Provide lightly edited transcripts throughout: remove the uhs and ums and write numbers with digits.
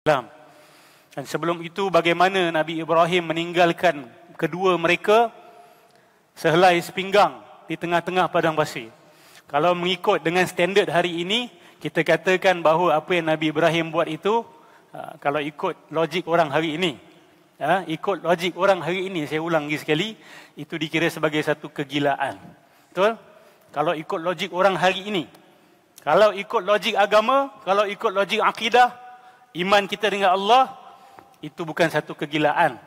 Islam. Dan sebelum itu bagaimana Nabi Ibrahim meninggalkan kedua mereka sehelai sepinggang di tengah-tengah padang pasir. Kalau mengikut dengan standard hari ini, kita katakan bahawa apa yang Nabi Ibrahim buat itu, kalau ikut logik orang hari ini, saya ulang lagi sekali, itu dikira sebagai satu kegilaan. Betul? Kalau ikut logik orang hari ini. Kalau ikut logik agama, kalau ikut logik akidah, iman kita dengan Allah, itu bukan satu kegilaan.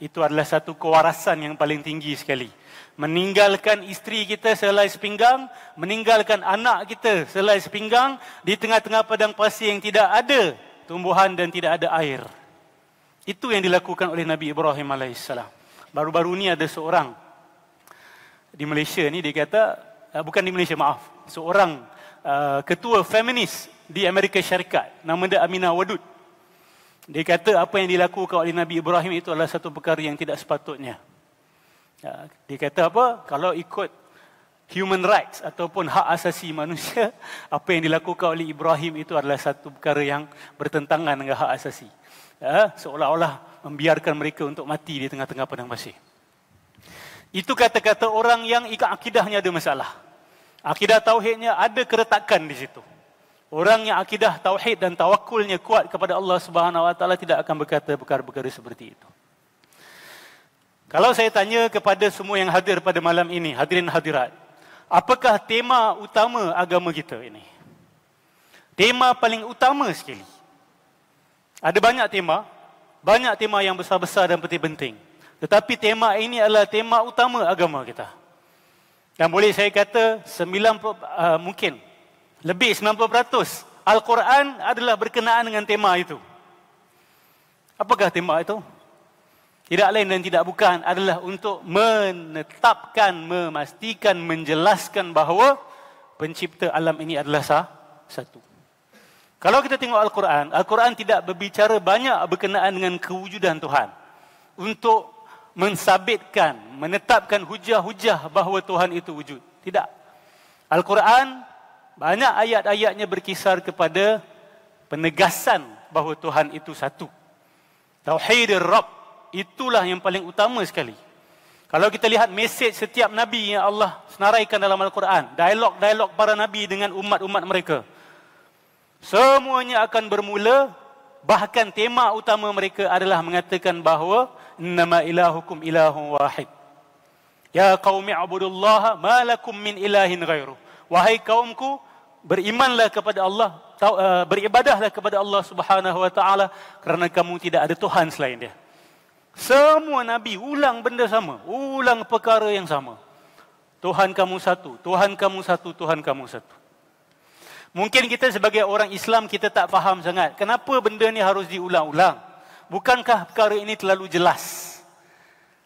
Itu adalah satu kewarasan yang paling tinggi sekali. Meninggalkan isteri kita sehelai sepinggang, meninggalkan anak kita sehelai sepinggang, di tengah-tengah padang pasir yang tidak ada tumbuhan dan tidak ada air. Itu yang dilakukan oleh Nabi Ibrahim AS. Baru-baru ni ada seorang di Malaysia ni, dia kata, bukan di Malaysia, maaf, seorang ketua feminis di Amerika Syarikat, nama dia Aminah Wadud. Dia kata apa yang dilakukan oleh Nabi Ibrahim itu adalah satu perkara yang tidak sepatutnya. Dia kata apa? Kalau ikut human rights ataupun hak asasi manusia, apa yang dilakukan oleh Ibrahim itu adalah satu perkara yang bertentangan dengan hak asasi. Seolah-olah membiarkan mereka untuk mati di tengah-tengah padang pasir. Itu kata-kata orang yang akidahnya ada masalah. Akidah tauhidnya ada keretakan di situ. Orang yang akidah tauhid dan tawakulnya kuat kepada Allah Subhanahu Wa Taala tidak akan berkata perkara-perkara seperti itu. Kalau saya tanya kepada semua yang hadir pada malam ini, hadirin hadirat, apakah tema utama agama kita ini? Tema paling utama sekali. Ada banyak tema yang besar-besar dan penting-penting. Tetapi tema ini adalah tema utama agama kita. Dan boleh saya kata mungkin lebih 90% Al-Quran adalah berkenaan dengan tema itu. Apakah tema itu? Tidak lain dan tidak bukan adalah untuk menetapkan, memastikan, menjelaskan bahawa pencipta alam ini adalah satu. Kalau kita tengok Al-Quran, Al-Quran tidak berbicara banyak berkenaan dengan kewujudan Tuhan. Untuk mensabitkan, menetapkan hujah-hujah bahawa Tuhan itu wujud. Tidak. Al-Quran banyak ayat-ayatnya berkisar kepada penegasan bahawa Tuhan itu satu. Tauhidur Rabb, itulah yang paling utama sekali. Kalau kita lihat mesej setiap Nabi yang Allah senaraikan dalam Al-Quran, dialog-dialog para Nabi dengan umat-umat mereka, semuanya akan bermula, bahkan tema utama mereka adalah mengatakan bahawa innama ilahukum ilahun wahid. Ya qaumi abudullaha ma lakum min ilahin ghairuh. Wahai kaumku, berimanlah kepada Allah, beribadahlah kepada Allah Subhanahu Wa Taala, kerana kamu tidak ada Tuhan selain Dia. Semua Nabi ulang benda sama, ulang perkara yang sama. Tuhan kamu satu, Tuhan kamu satu, Tuhan kamu satu. Mungkin kita sebagai orang Islam, kita tak faham sangat kenapa benda ni harus diulang-ulang. Bukankah perkara ini terlalu jelas?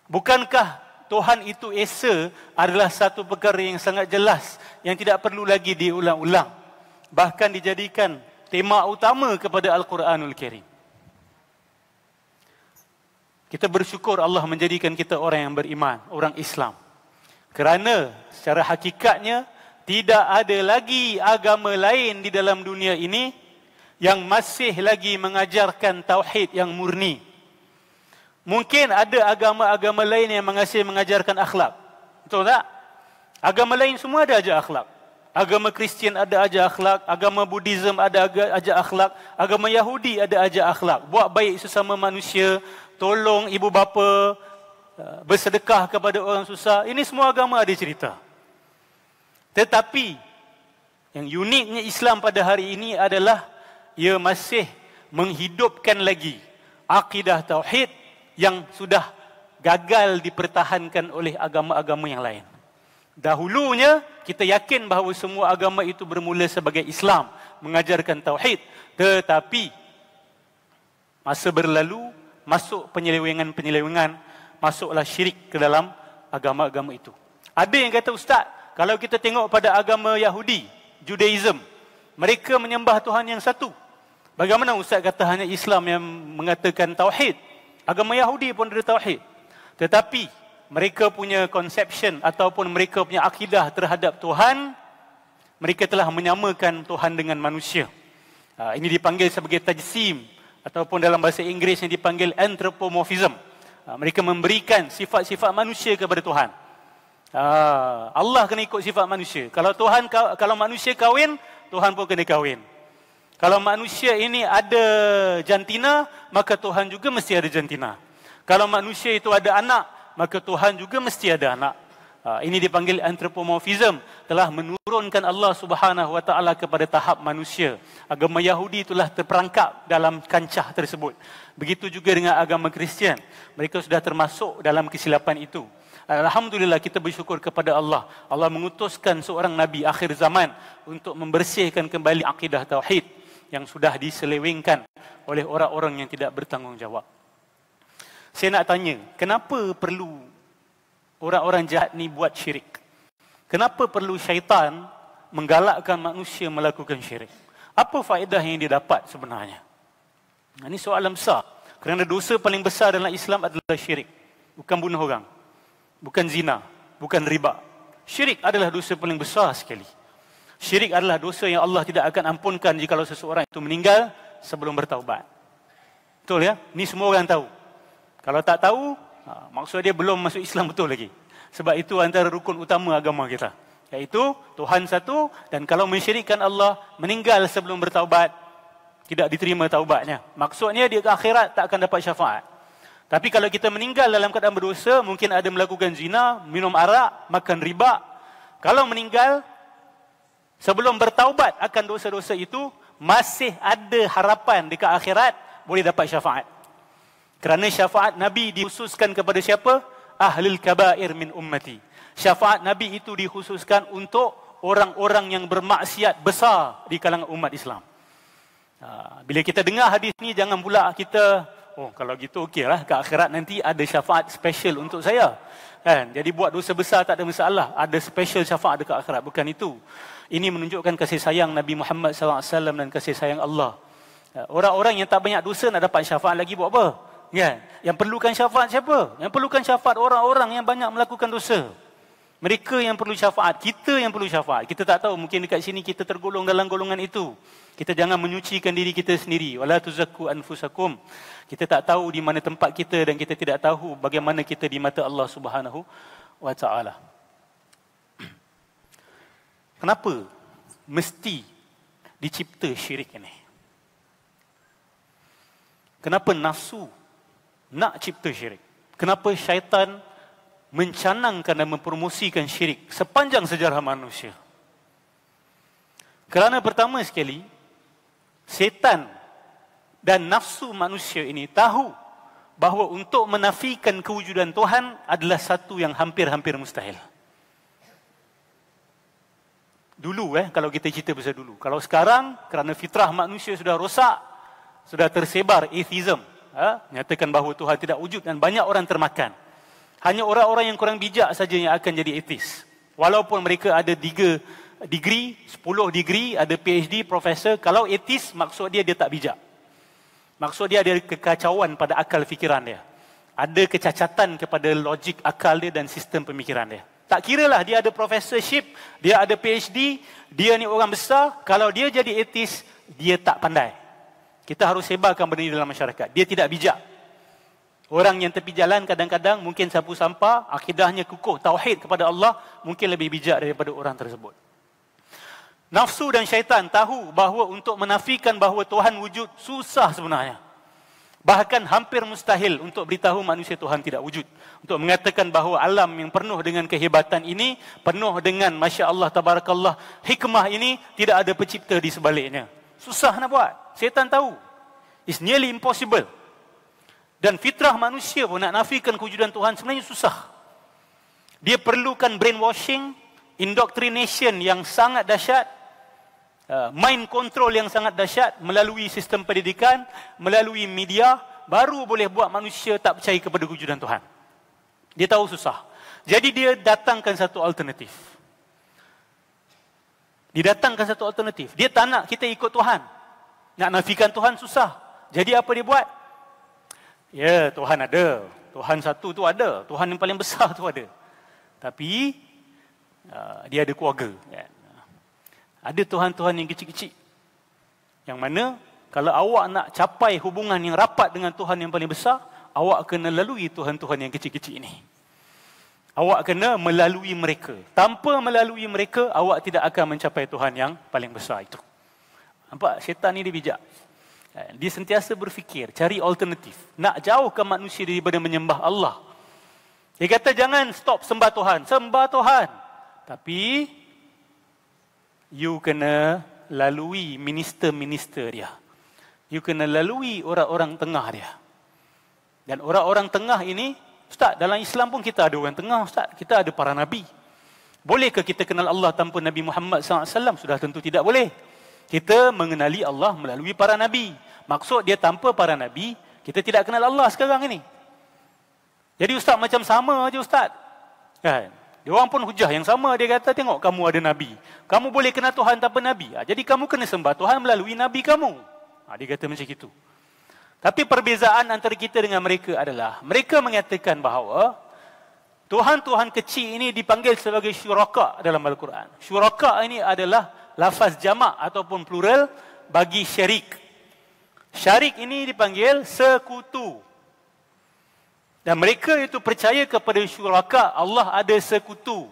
Bukankah Tuhan itu Esa adalah satu perkara yang sangat jelas, yang tidak perlu lagi diulang-ulang, bahkan dijadikan tema utama kepada Al-Quranul Karim. Kita bersyukur Allah menjadikan kita orang yang beriman, orang Islam. Kerana secara hakikatnya tidak ada lagi agama lain di dalam dunia ini yang masih lagi mengajarkan tauhid yang murni. Mungkin ada agama-agama lain yang masih mengajarkan akhlak. Betul tak? Agama lain semua ada ajar akhlak. Agama Kristian ada ajar akhlak, agama Buddhism ada ajar akhlak, agama Yahudi ada ajar akhlak. Buat baik sesama manusia, tolong ibu bapa, bersedekah kepada orang susah. Ini semua agama ada cerita. Tetapi yang uniknya Islam pada hari ini adalah ia masih menghidupkan lagi akidah tauhid yang sudah gagal dipertahankan oleh agama-agama yang lain. Dahulunya kita yakin bahawa semua agama itu bermula sebagai Islam, mengajarkan tauhid, tetapi masa berlalu, masuk penyelewengan-penyelewengan, masuklah syirik ke dalam agama-agama itu. Ada yang kata, Ustaz, kalau kita tengok pada agama Yahudi, Judaism, mereka menyembah Tuhan yang satu. Bagaimana Ustaz kata hanya Islam yang mengatakan tauhid? Agama Yahudi pun ada tauhid. Tetapi mereka punya conception ataupun mereka punya akidah terhadap Tuhan, mereka telah menyamakan Tuhan dengan manusia. Ini dipanggil sebagai tajsim ataupun dalam bahasa Inggeris yang dipanggil anthropomorphism. Mereka memberikan sifat-sifat manusia kepada Tuhan. Allah kena ikut sifat manusia. Kalau manusia kahwin, Tuhan pun kena kahwin. Kalau manusia ini ada jantina, maka Tuhan juga mesti ada jantina. Kalau manusia itu ada anak, maka Tuhan juga mesti ada anak. Ini dipanggil anthropomorphism, telah menurunkan Allah Subhanahu wa taala kepada tahap manusia. Agama Yahudi itulah terperangkap dalam kancah tersebut. Begitu juga dengan agama Kristian. Mereka sudah termasuk dalam kesilapan itu. Alhamdulillah, kita bersyukur kepada Allah. Allah mengutuskan seorang nabi akhir zaman untuk membersihkan kembali akidah tauhid yang sudah diselewengkan oleh orang-orang yang tidak bertanggungjawab. Saya nak tanya, kenapa perlu orang-orang jahat ni buat syirik? Kenapa perlu syaitan menggalakkan manusia melakukan syirik? Apa faedah yang dia dapat sebenarnya? Ini soalan besar. Kerana dosa paling besar dalam Islam adalah syirik. Bukan bunuh orang. Bukan zina. Bukan riba. Syirik adalah dosa paling besar sekali. Syirik adalah dosa yang Allah tidak akan ampunkan jika seseorang itu meninggal sebelum bertaubat. Betul ya? Ini semua orang tahu. Kalau tak tahu, maksud dia belum masuk Islam betul lagi. Sebab itu antara rukun utama agama kita, iaitu Tuhan satu, dan kalau mensyirikkan Allah, meninggal sebelum bertaubat, tidak diterima taubatnya. Maksudnya dia ke akhirat tak akan dapat syafaat. Tapi kalau kita meninggal dalam keadaan berdosa, mungkin ada melakukan zina, minum arak, makan riba. Kalau meninggal sebelum bertaubat akan dosa-dosa itu, masih ada harapan dekat akhirat boleh dapat syafaat. Kerana syafaat Nabi dikhususkan kepada siapa? Ahlul kabair min ummati. Syafaat Nabi itu dikhususkan untuk orang-orang yang bermaksiat besar di kalangan umat Islam. Bila kita dengar hadis ni, jangan pula kita, kalau gitu okeylah, ke akhirat nanti ada syafaat special untuk saya. Kan? Jadi buat dosa besar tak ada masalah, ada special syafaat dekat akhirat. Bukan itu. Ini menunjukkan kasih sayang Nabi Muhammad SAW dan kasih sayang Allah. Orang-orang yang tak banyak dosa nak dapat syafaat lagi buat apa? Ya, yang perlukan syafaat siapa? Yang perlukan syafaat orang-orang yang banyak melakukan dosa. Mereka yang perlu syafaat, kita yang perlu syafaat. Kita tak tahu, mungkin dekat sini kita tergolong dalam golongan itu. Kita jangan menyucikan diri kita sendiri. Wala tuzakku anfusakum. Kita tak tahu di mana tempat kita dan kita tidak tahu bagaimana kita di mata Allah Subhanahu wa taala. Kenapa mesti dicipta syirik ini? Kenapa nafsu nak cipta syirik? Kenapa syaitan mencanangkan dan mempromosikan syirik sepanjang sejarah manusia? Kerana pertama sekali, setan dan nafsu manusia ini tahu bahawa untuk menafikan kewujudan Tuhan adalah satu yang hampir-hampir mustahil. Dulu kalau kita cerita pasal dulu. Kalau sekarang, kerana fitrah manusia sudah rosak, sudah tersebar atheism, nyatakan bahawa Tuhan tidak wujud dan banyak orang termakan. Hanya orang-orang yang kurang bijak saja yang akan jadi atheis. Walaupun mereka ada 3 degree, 10 degree, ada PhD, profesor, kalau atheis maksud dia tak bijak. Maksud dia ada kekacauan pada akal fikiran dia. Ada kecacatan kepada logik akal dia dan sistem pemikiran dia. Tak kiralah dia ada professorship, dia ada PhD, dia ni orang besar, kalau dia jadi atheis, dia tak pandai. Kita harus sebarkan benda ini dalam masyarakat. Dia tidak bijak. Orang yang tepi jalan kadang-kadang mungkin sapu sampah, akidahnya kukuh, tauhid kepada Allah, mungkin lebih bijak daripada orang tersebut. Nafsu dan syaitan tahu bahawa untuk menafikan bahawa Tuhan wujud susah sebenarnya. Bahkan hampir mustahil untuk beritahu manusia Tuhan tidak wujud. Untuk mengatakan bahawa alam yang penuh dengan kehebatan ini, penuh dengan Masya Allah, Tabarakallah, hikmah ini, tidak ada pencipta di sebaliknya. Susah nak buat. Syaitan tahu. It's nearly impossible. Dan fitrah manusia pun nak nafikan kewujudan Tuhan sebenarnya susah. Dia perlukan brainwashing, indoctrination yang sangat dahsyat, mind control yang sangat dahsyat melalui sistem pendidikan, melalui media, baru boleh buat manusia tak percaya kepada kewujudan Tuhan. Dia tahu susah. Jadi dia datangkan satu alternatif. Dia tak nak kita ikut Tuhan. Nak nafikan Tuhan susah. Jadi apa dia buat? Ya, Tuhan ada. Tuhan satu tu ada. Tuhan yang paling besar tu ada. Tapi dia ada keluarga. Ada Tuhan-Tuhan yang kecil-kecil. Yang mana Kalau awak nak capai hubungan yang rapat dengan Tuhan yang paling besar, awak kena lalui Tuhan-Tuhan yang kecil-kecil ini. Awak kena melalui mereka. Tanpa melalui mereka, awak tidak akan mencapai Tuhan yang paling besar itu. Nampak? Syaitan ni dia bijak. Dia sentiasa berfikir, cari alternatif. Nak jauhkan manusia daripada menyembah Allah. Dia kata jangan stop sembah Tuhan. Sembah Tuhan. Tapi, you kena lalui minister-minister dia. You kena lalui orang-orang tengah dia. Dan orang-orang tengah ini, Ustaz, dalam Islam pun kita ada orang tengah, Ustaz. Kita ada para Nabi. Bolehkah kita kenal Allah tanpa Nabi Muhammad SAW? Sudah tentu tidak boleh. Kita mengenali Allah melalui para Nabi. Maksud dia tanpa para Nabi, kita tidak kenal Allah sekarang ini. Jadi Ustaz macam sama aja Ustaz. Kan? Dia orang pun hujah yang sama. Dia kata, tengok kamu ada Nabi. Kamu boleh kenal Tuhan tanpa Nabi. Jadi kamu kena sembah Tuhan melalui Nabi kamu. Dia kata macam itu. Tapi perbezaan antara kita dengan mereka adalah, mereka mengatakan bahawa Tuhan-Tuhan kecil ini dipanggil sebagai syuraka dalam Al-Quran. Syuraka ini adalah lafaz jamak ataupun plural bagi syarik. Syarik ini dipanggil sekutu. Dan mereka itu percaya kepada syuraka, Allah ada sekutu.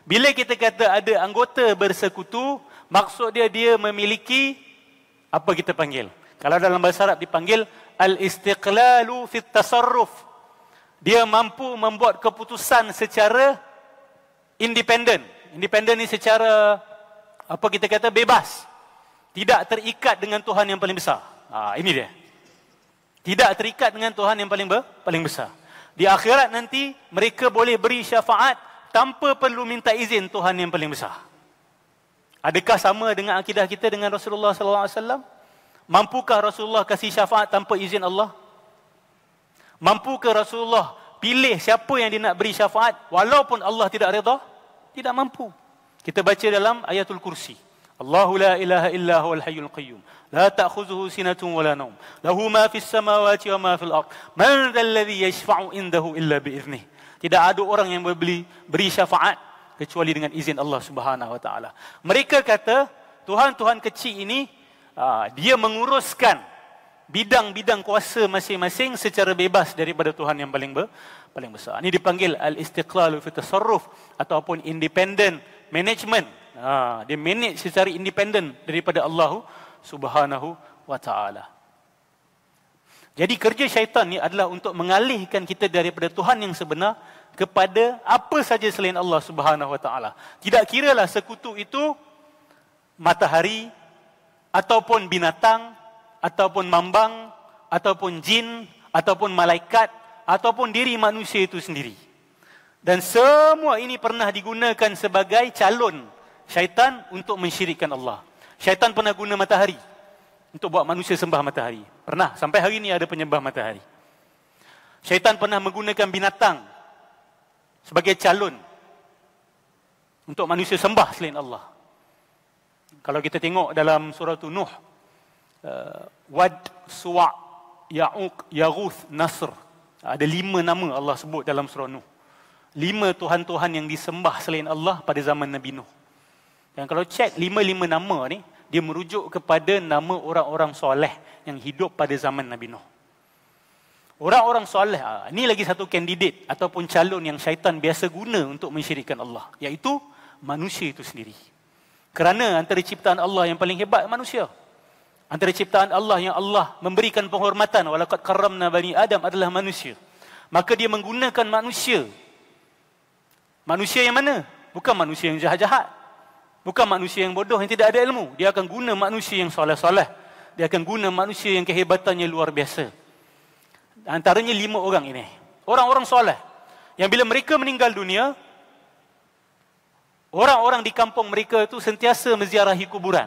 Bila kita kata ada anggota bersekutu, maksud dia memiliki, apa kita panggil? Kalau dalam bahasa Arab dipanggil al-istiqlalu fit tasarruf. Dia mampu membuat keputusan secara independen. Independen ni secara, apa kita kata, bebas. Tidak terikat dengan Tuhan yang paling besar. Ini dia. Tidak terikat dengan Tuhan yang paling besar. Di akhirat nanti, mereka boleh beri syafaat tanpa perlu minta izin Tuhan yang paling besar. Adakah sama dengan akidah kita dengan Rasulullah SAW? Mampukah Rasulullah kasih syafaat tanpa izin Allah? Mampukah Rasulullah pilih siapa yang dia nak beri syafaat walaupun Allah tidak redha? Tidak mampu. Kita baca dalam ayatul kursi. Allahu la ilaha illa huwal hayyul qayyum. La ta'khuzuhu sinatun wa la nawm. Lahu ma fis samawati wa ma fil ard. Man dhal ladzi yashfa'u indahu illa bi'iznih. Tidak ada orang yang beri syafaat kecuali dengan izin Allah Subhanahu wa taala. Mereka kata Tuhan-Tuhan kecil ini dia menguruskan bidang-bidang kuasa masing-masing secara bebas daripada Tuhan yang paling besar. Ini dipanggil al-istiqlalu fi tasarruf ataupun independent management. Dia manage secara independen daripada Allah Subhanahu wa taala. Jadi kerja syaitan ni adalah untuk mengalihkan kita daripada Tuhan yang sebenar kepada apa saja selain Allah Subhanahu wa taala. Tidak kiralah sekutu itu matahari, ataupun binatang, ataupun mambang, ataupun jin, ataupun malaikat, ataupun diri manusia itu sendiri. Dan semua ini pernah digunakan sebagai calon syaitan untuk mensyirikkan Allah. Syaitan pernah guna matahari untuk buat manusia sembah matahari. Pernah, sampai hari ini ada penyembah matahari. Syaitan pernah menggunakan binatang sebagai calon untuk manusia sembah selain Allah. Kalau kita tengok dalam surah Nuh, Wad, Suwa', Ya'uq, Yaghuth, Nasr. Ada 5 nama Allah sebut dalam surah Nuh. 5 Tuhan-Tuhan yang disembah selain Allah pada zaman Nabi Nuh. Dan kalau cek 5 nama ni, dia merujuk kepada nama orang-orang soleh yang hidup pada zaman Nabi Nuh. Orang-orang soleh, ini lagi satu kandidat ataupun calon yang syaitan biasa guna untuk mensyirikkan Allah. Iaitu manusia itu sendiri. Kerana antara ciptaan Allah yang paling hebat manusia. Antara ciptaan Allah yang Allah memberikan penghormatan, walaqad karramna bani Adam, adalah manusia. Maka dia menggunakan manusia. Manusia yang mana? Bukan manusia yang jahat-jahat. Bukan manusia yang bodoh yang tidak ada ilmu. Dia akan guna manusia yang soleh-soleh. Dia akan guna manusia yang kehebatannya luar biasa. Antaranya 5 orang ini. Orang-orang soleh. Yang bila mereka meninggal dunia, orang-orang di kampung mereka itu sentiasa menziarahi kuburan.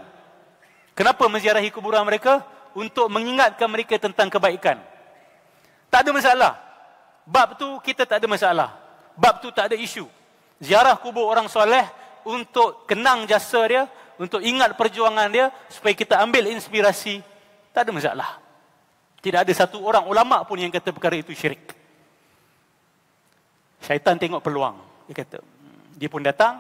Kenapa menziarahi kuburan mereka? Untuk mengingatkan mereka tentang kebaikan. Tak ada masalah. Bab tu kita tak ada masalah. Bab tu tak ada isu. Ziarah kubur orang soleh untuk kenang jasa dia, untuk ingat perjuangan dia, supaya kita ambil inspirasi. Tak ada masalah. Tidak ada satu orang ulama pun yang kata perkara itu syirik. Syaitan tengok peluang. Dia kata, dia pun datang.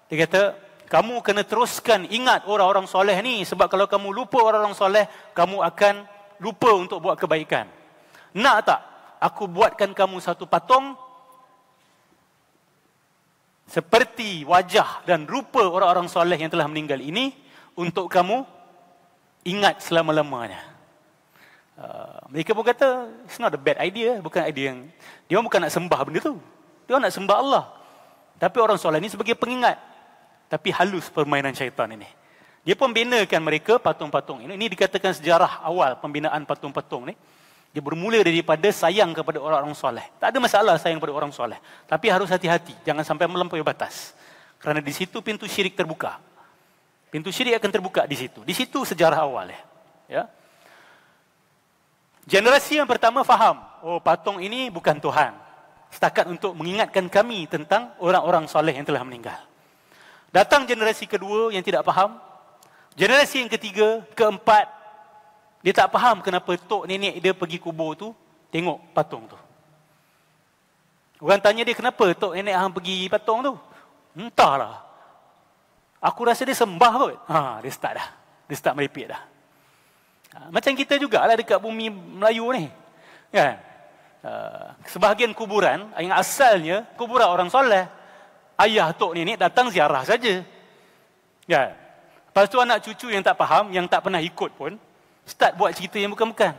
Dia kata, kamu kena teruskan ingat orang-orang soleh ni, sebab kalau kamu lupa orang-orang soleh, kamu akan lupa untuk buat kebaikan. Nak tak aku buatkan kamu satu patung seperti wajah dan rupa orang-orang soleh yang telah meninggal ini, untuk kamu ingat selama-lamanya. Mereka pun kata, it's not a bad idea, bukan idea yang, dia bukan nak sembah benda tu, dia nak sembah Allah. Tapi orang soleh ni sebagai pengingat. Tapi halus permainan syaitan ini. Dia pun binakan mereka patung-patung ini. Ini dikatakan sejarah awal pembinaan patung-patung ni. Dia bermula daripada sayang kepada orang-orang soleh. Tak ada masalah sayang kepada orang soleh, tapi harus hati-hati, jangan sampai melampaui batas. Kerana di situ pintu syirik terbuka. Pintu syirik akan terbuka di situ. Di situ sejarah awal ya. Generasi yang pertama faham, oh patung ini bukan Tuhan, setakat untuk mengingatkan kami tentang orang-orang soleh yang telah meninggal. Datang generasi kedua yang tidak faham. Generasi yang ketiga, keempat, dia tak faham kenapa tok nenek dia pergi kubur tu, tengok patung tu. Orang tanya dia, kenapa tok nenek hang pergi patung tu? Entahlah, aku rasa dia sembah kot. Dia start dah. Dia start merepek dah. Macam kita jugalah dekat bumi Melayu ni. Kan? Sebahagian kuburan yang asalnya kuburan orang soleh, ayah tok nenek datang ziarah saja. Kan? Lepas tu anak cucu yang tak faham, yang tak pernah ikut pun, start buat cerita yang bukan-bukan.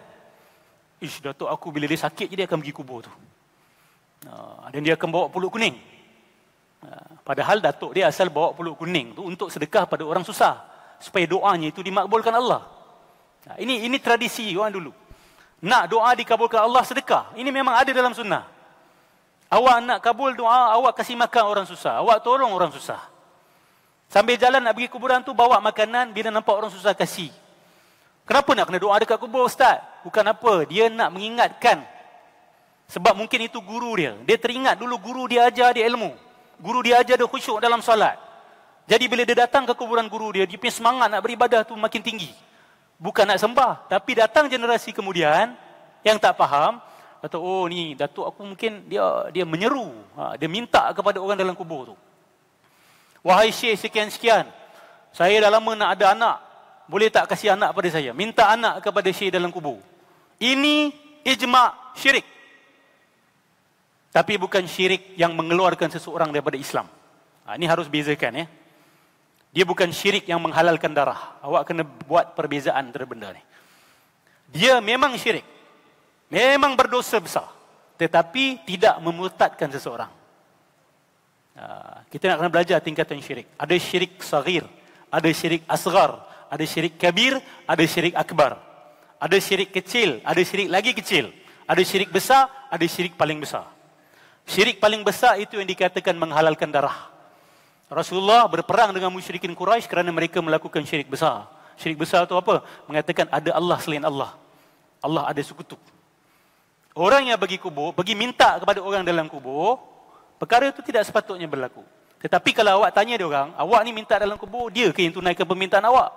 Datuk aku bila dia sakit je dia akan pergi kubur tu. Dan dia akan bawa pulut kuning. Padahal datuk dia asal bawa pulut kuning tu untuk sedekah pada orang susah, supaya doanya itu dimakbulkan Allah. Ini tradisi orang dulu. Nak doa dikabulkan Allah, sedekah. Ini memang ada dalam sunnah. Awak nak kabul doa, awak kasih makan orang susah, awak tolong orang susah. Sambil jalan nak pergi kuburan tu, bawa makanan, bila nampak orang susah kasih. Kenapa nak kena doa dekat kubur, Ustaz? Bukan apa, dia nak mengingatkan. Sebab mungkin itu guru dia. Dia teringat dulu guru dia ajar dia ilmu. Guru dia ajar dia khusyuk dalam solat. Jadi bila dia datang ke kuburan guru dia, dia punya semangat nak beribadah tu makin tinggi. Bukan nak sembah. Tapi datang generasi kemudian yang tak faham, kata, oh ni datuk aku mungkin dia menyeru. Dia minta kepada orang dalam kubur tu. Wahai syekh sekian-sekian, saya dah lama nak ada anak. Boleh tak kasih anak pada saya? Minta anak kepada syekh dalam kubur. Ini ijma' syirik. Tapi bukan syirik yang mengeluarkan seseorang daripada Islam. Ini harus bezakan ya. Dia bukan syirik yang menghalalkan darah. Awak kena buat perbezaan antara benda ni. Dia memang syirik. Memang berdosa besar. Tetapi tidak memurtadkan seseorang. Kita nak kena belajar tingkatan syirik. Ada syirik saghir, ada syirik asghar, ada syirik kabir, ada syirik akbar. Ada syirik kecil, ada syirik lagi kecil. Ada syirik besar, ada syirik paling besar. Syirik paling besar itu yang dikatakan menghalalkan darah. Rasulullah berperang dengan musyrikin Quraisy kerana mereka melakukan syirik besar. Syirik besar itu apa? Mengatakan ada Allah selain Allah. Allah ada sekutu. Orang yang pergi kubur, pergi minta kepada orang dalam kubur, perkara itu tidak sepatutnya berlaku. Tetapi kalau awak tanya dia orang, awak ni minta dalam kubur, dia ke yang tunaikan permintaan awak?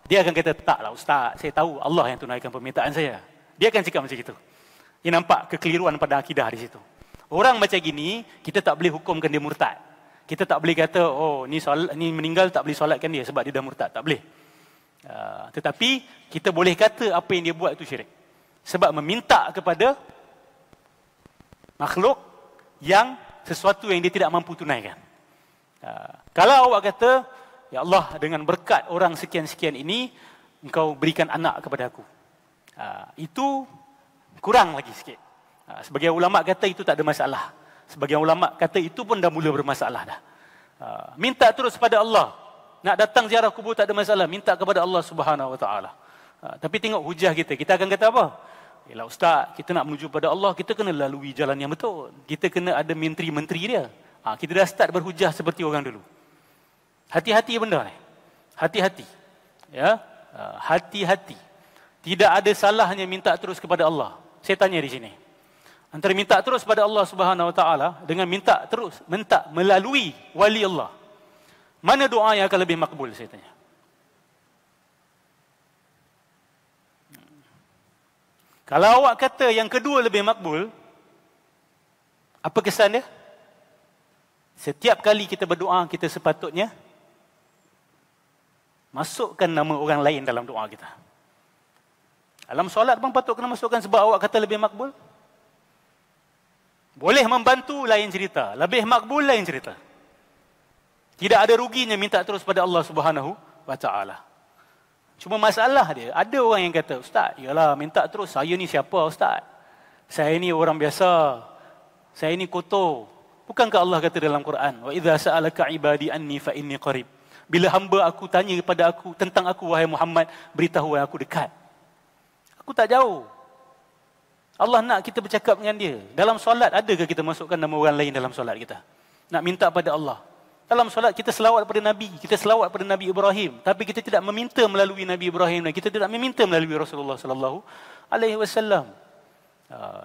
Dia akan kata, taklah Ustaz, saya tahu Allah yang tunaikan permintaan saya. Dia akan cakap macam itu. Dia nampak kekeliruan pada akidah di situ. Orang macam gini, kita tak boleh hukumkan dia murtad. Kita tak boleh kata, oh ni meninggal tak boleh solatkan dia sebab dia dah murtad. Tak boleh. Tetapi kita boleh kata apa yang dia buat itu syirik. Sebab meminta kepada makhluk yang sesuatu yang dia tidak mampu tunaikan. Kalau awak kata, ya Allah, dengan berkat orang sekian-sekian ini, engkau berikan anak kepada aku. Itu kurang lagi sikit. Sebagian ulama kata itu tak ada masalah. Sebagian ulama kata itu pun dah mula bermasalah dah. Minta terus pada Allah. Nak datang ziarah kubur tak ada masalah. Minta kepada Allah Subhanahu Wa Taala. Tapi tengok hujah kita. Kita akan kata apa? Yalah Ustaz, kita nak menuju pada Allah, kita kena lalui jalan yang betul. Kita kena ada menteri-menteri dia. Kita dah start berhujah seperti orang dulu. Hati-hati benda ni. Hati-hati. Ya, hati-hati. Tidak ada salahnya minta terus kepada Allah. Saya tanya di sini. Antara minta terus pada Allah Subhanahu Wa Taala dengan minta melalui wali Allah, mana doa yang akan lebih makbul, saya tanya. Kalau awak kata yang kedua lebih makbul, apa kesan dia? Setiap kali kita berdoa, kita sepatutnya Masukkan nama orang lain dalam doa kita. Dalam solat pun patut kena masukkan sebab awak kata lebih makbul. Boleh membantu lain cerita, lebih makbul lain cerita. Tidak ada ruginya minta terus pada Allah Subhanahu wa taala. Cuma masalah dia, ada orang yang kata, "Ustaz, yalah minta terus, saya ni siapa ustaz? Saya ni orang biasa. Saya ni kotor." Bukankah Allah kata dalam Quran, "Wa idza sa'alaka 'ibadi anni fa inni qarib." Bila hamba aku tanya kepada aku tentang aku wahai Muhammad, beritahu aku dekat. Aku tak jauh. Allah nak kita bercakap dengan dia. Dalam solat adakah kita masukkan nama orang lain dalam solat kita? Nak minta pada Allah. Dalam solat kita selawat pada Nabi, kita selawat pada Nabi Ibrahim, tapi kita tidak meminta melalui Nabi Ibrahim dan kita tidak meminta melalui Rasulullah sallallahu alaihi wasallam.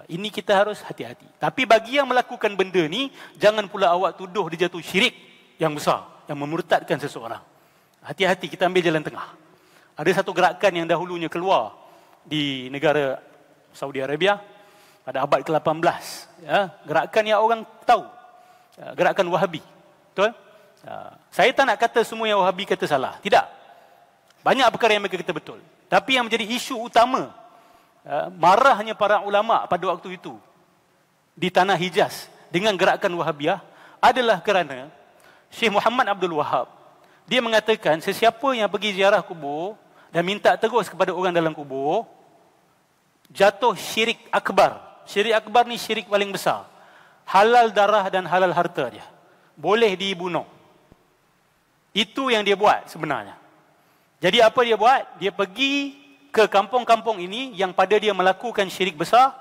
Ini kita harus hati-hati. Tapi bagi yang melakukan benda ni, jangan pula awak tuduh dia jatuh syirik yang besar, yang memurtadkan seseorang. Hati-hati, kita ambil jalan tengah. Ada satu gerakan yang dahulunya keluar di negara Saudi Arabia pada abad ke-18. Ya, gerakan yang orang tahu. Gerakan Wahabi. Betul? Saya tak nak kata semua yang Wahabi kata salah. Tidak. Banyak perkara yang mereka kata betul. Tapi yang menjadi isu utama, marahnya para ulama pada waktu itu di tanah Hijaz dengan gerakan Wahabiyah adalah kerana Syekh Muhammad Abdul Wahab, dia mengatakan sesiapa yang pergi ziarah kubur dan minta terus kepada orang dalam kubur, jatuh syirik akbar. Syirik akbar ni syirik paling besar. Halal darah dan halal harta dia. Boleh dibunuh. Itu yang dia buat sebenarnya. Jadi apa dia buat? Dia pergi ke kampung-kampung ini yang pada dia melakukan syirik besar.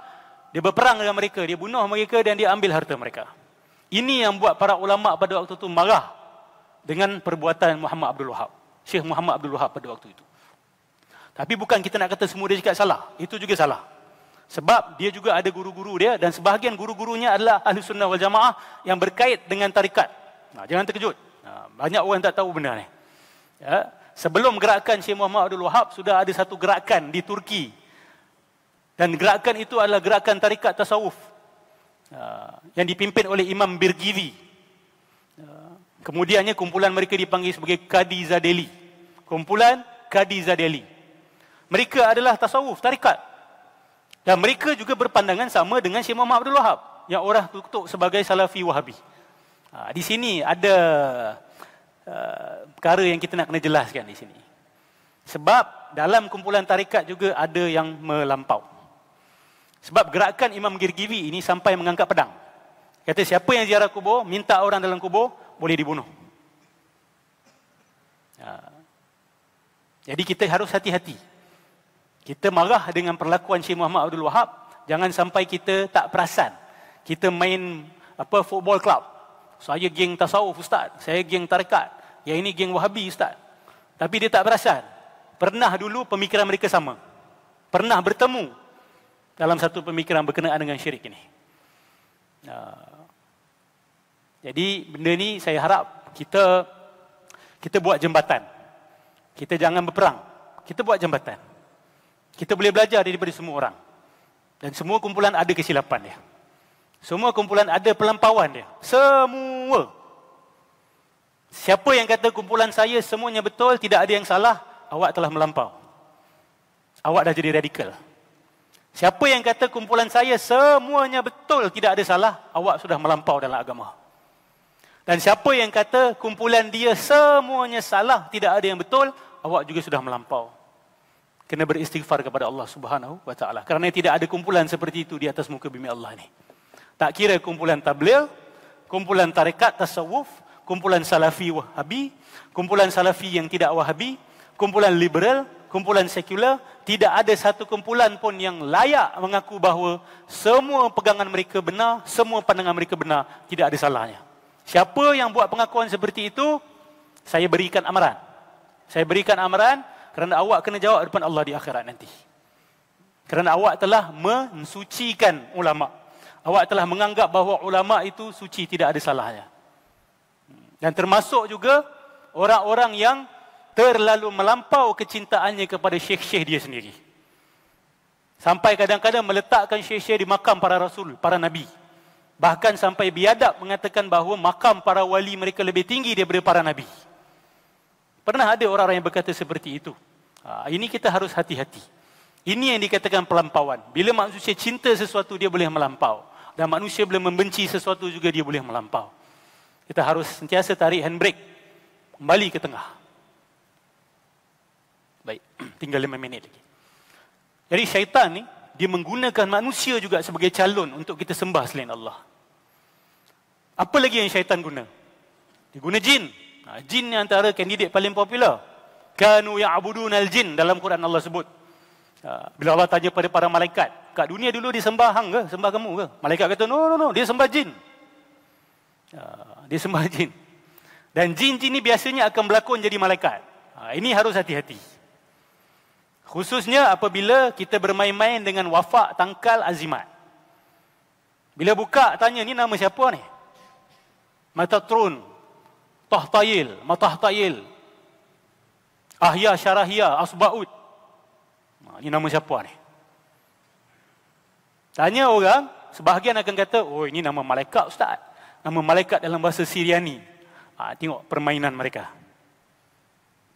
Dia berperang dengan mereka. Dia bunuh mereka dan dia ambil harta mereka. Ini yang buat para ulama pada waktu itu marah dengan perbuatan Muhammad Abdul Wahab. Syekh Muhammad Abdul Wahab pada waktu itu. Tapi bukan kita nak kata semua dia cakap salah. Itu juga salah. Sebab dia juga ada guru-guru dia dan sebahagian guru-gurunya adalah Ahli Sunnah wal Jamaah yang berkait dengan tarikat. Jangan terkejut. Banyak orang tak tahu benda ni. Ya. Sebelum gerakan Syekh Muhammad Abdul Wahab, sudah ada satu gerakan di Turki. Dan gerakan itu adalah gerakan tarikat tasawuf. Yang dipimpin oleh Imam Birgizi. Kemudiannya kumpulan mereka dipanggil sebagai Qadi Zadeli. Kumpulan Qadi Zadeli. Mereka adalah tasawuf, tarikat. Dan mereka juga berpandangan sama dengan Syekh Muhammad Abdul Wahab, yang orang tutup sebagai Salafi Wahabi. Di sini ada perkara yang kita nak kena jelaskan di sini. Sebab dalam kumpulan tarikat juga ada yang melampau. Sebab gerakan Imam Girgivi ini sampai mengangkat pedang. Kata siapa yang ziarah kubur, minta orang dalam kubur, boleh dibunuh. Jadi kita harus hati-hati. Kita marah dengan perlakuan Syekh Muhammad Abdul Wahab, jangan sampai kita tak perasan. Kita main football club. Saya geng tasawuf ustaz, saya geng tarikat, yang ini geng Wahabi ustaz. Tapi dia tak perasan. Pernah dulu pemikiran mereka sama. Pernah bertemu dalam satu pemikiran berkenaan dengan syirik ini. Jadi benda ni saya harap kita buat jambatan. Kita jangan berperang. Kita buat jambatan. Kita boleh belajar daripada semua orang. Dan semua kumpulan ada kesilapan dia. Semua kumpulan ada pelampauan dia. Semua. Siapa yang kata kumpulan saya semuanya betul, tidak ada yang salah, awak telah melampau. Awak dah jadi radikal. Siapa yang kata kumpulan saya semuanya betul, tidak ada salah, awak sudah melampau dalam agama. Dan siapa yang kata kumpulan dia semuanya salah, tidak ada yang betul, awak juga sudah melampau. Kena beristighfar kepada Allah Subhanahu wa taala. Kerana tidak ada kumpulan seperti itu di atas muka bumi Allah ni. Tak kira kumpulan tabligh, kumpulan tarekat tasawuf, kumpulan salafi wahabi, kumpulan salafi yang tidak wahabi, kumpulan liberal, kumpulan sekular, tidak ada satu kumpulan pun yang layak mengaku bahawa semua pegangan mereka benar, semua pandangan mereka benar, tidak ada salahnya. Siapa yang buat pengakuan seperti itu, saya berikan amaran. Saya berikan amaran kerana awak kena jawab depan Allah di akhirat nanti. Kerana awak telah mensucikan ulama'. Awak telah menganggap bahawa ulama' itu suci, tidak ada salahnya. Dan termasuk juga orang-orang yang terlalu melampau kecintaannya kepada syekh-syekh dia sendiri. Sampai kadang-kadang meletakkan syekh-syekh di makam para rasul, para nabi. Bahkan sampai biadab mengatakan bahawa makam para wali mereka lebih tinggi daripada para nabi. Pernah ada orang-orang yang berkata seperti itu. Ini kita harus hati-hati. Ini yang dikatakan pelampauan. Bila manusia cinta sesuatu, dia boleh melampau. Dan manusia bila membenci sesuatu juga dia boleh melampau. Kita harus sentiasa tarik handbrake. Kembali ke tengah. Baik, tinggal 5 minit lagi. Jadi syaitan ni, dia menggunakan manusia juga sebagai calon untuk kita sembah selain Allah. Apa lagi yang syaitan guna? Dia guna jin. Jin ni antara kandidat paling popular. Kanu ya'budunal jin, dalam Quran Allah sebut. Bila Allah tanya pada para malaikat, kat dunia dulu dia sembah hang ke? Sembah kamu ke? Malaikat kata, no, dia sembah jin. Dia sembah jin. Dan jin-jin ni biasanya akan berlakon jadi malaikat. Ini harus hati-hati. Khususnya apabila kita bermain-main dengan wafak, tangkal, azimat. Bila buka, tanya, ni nama siapa ni? Matatrun, Tahtayil, Matahtayil, Ahya, Syarahya, Asba'ud. Ini nama siapa ni? Tanya orang, sebahagian akan kata, oh ini nama malaikat ustaz. Nama malaikat dalam bahasa Syriani. Tengok permainan mereka.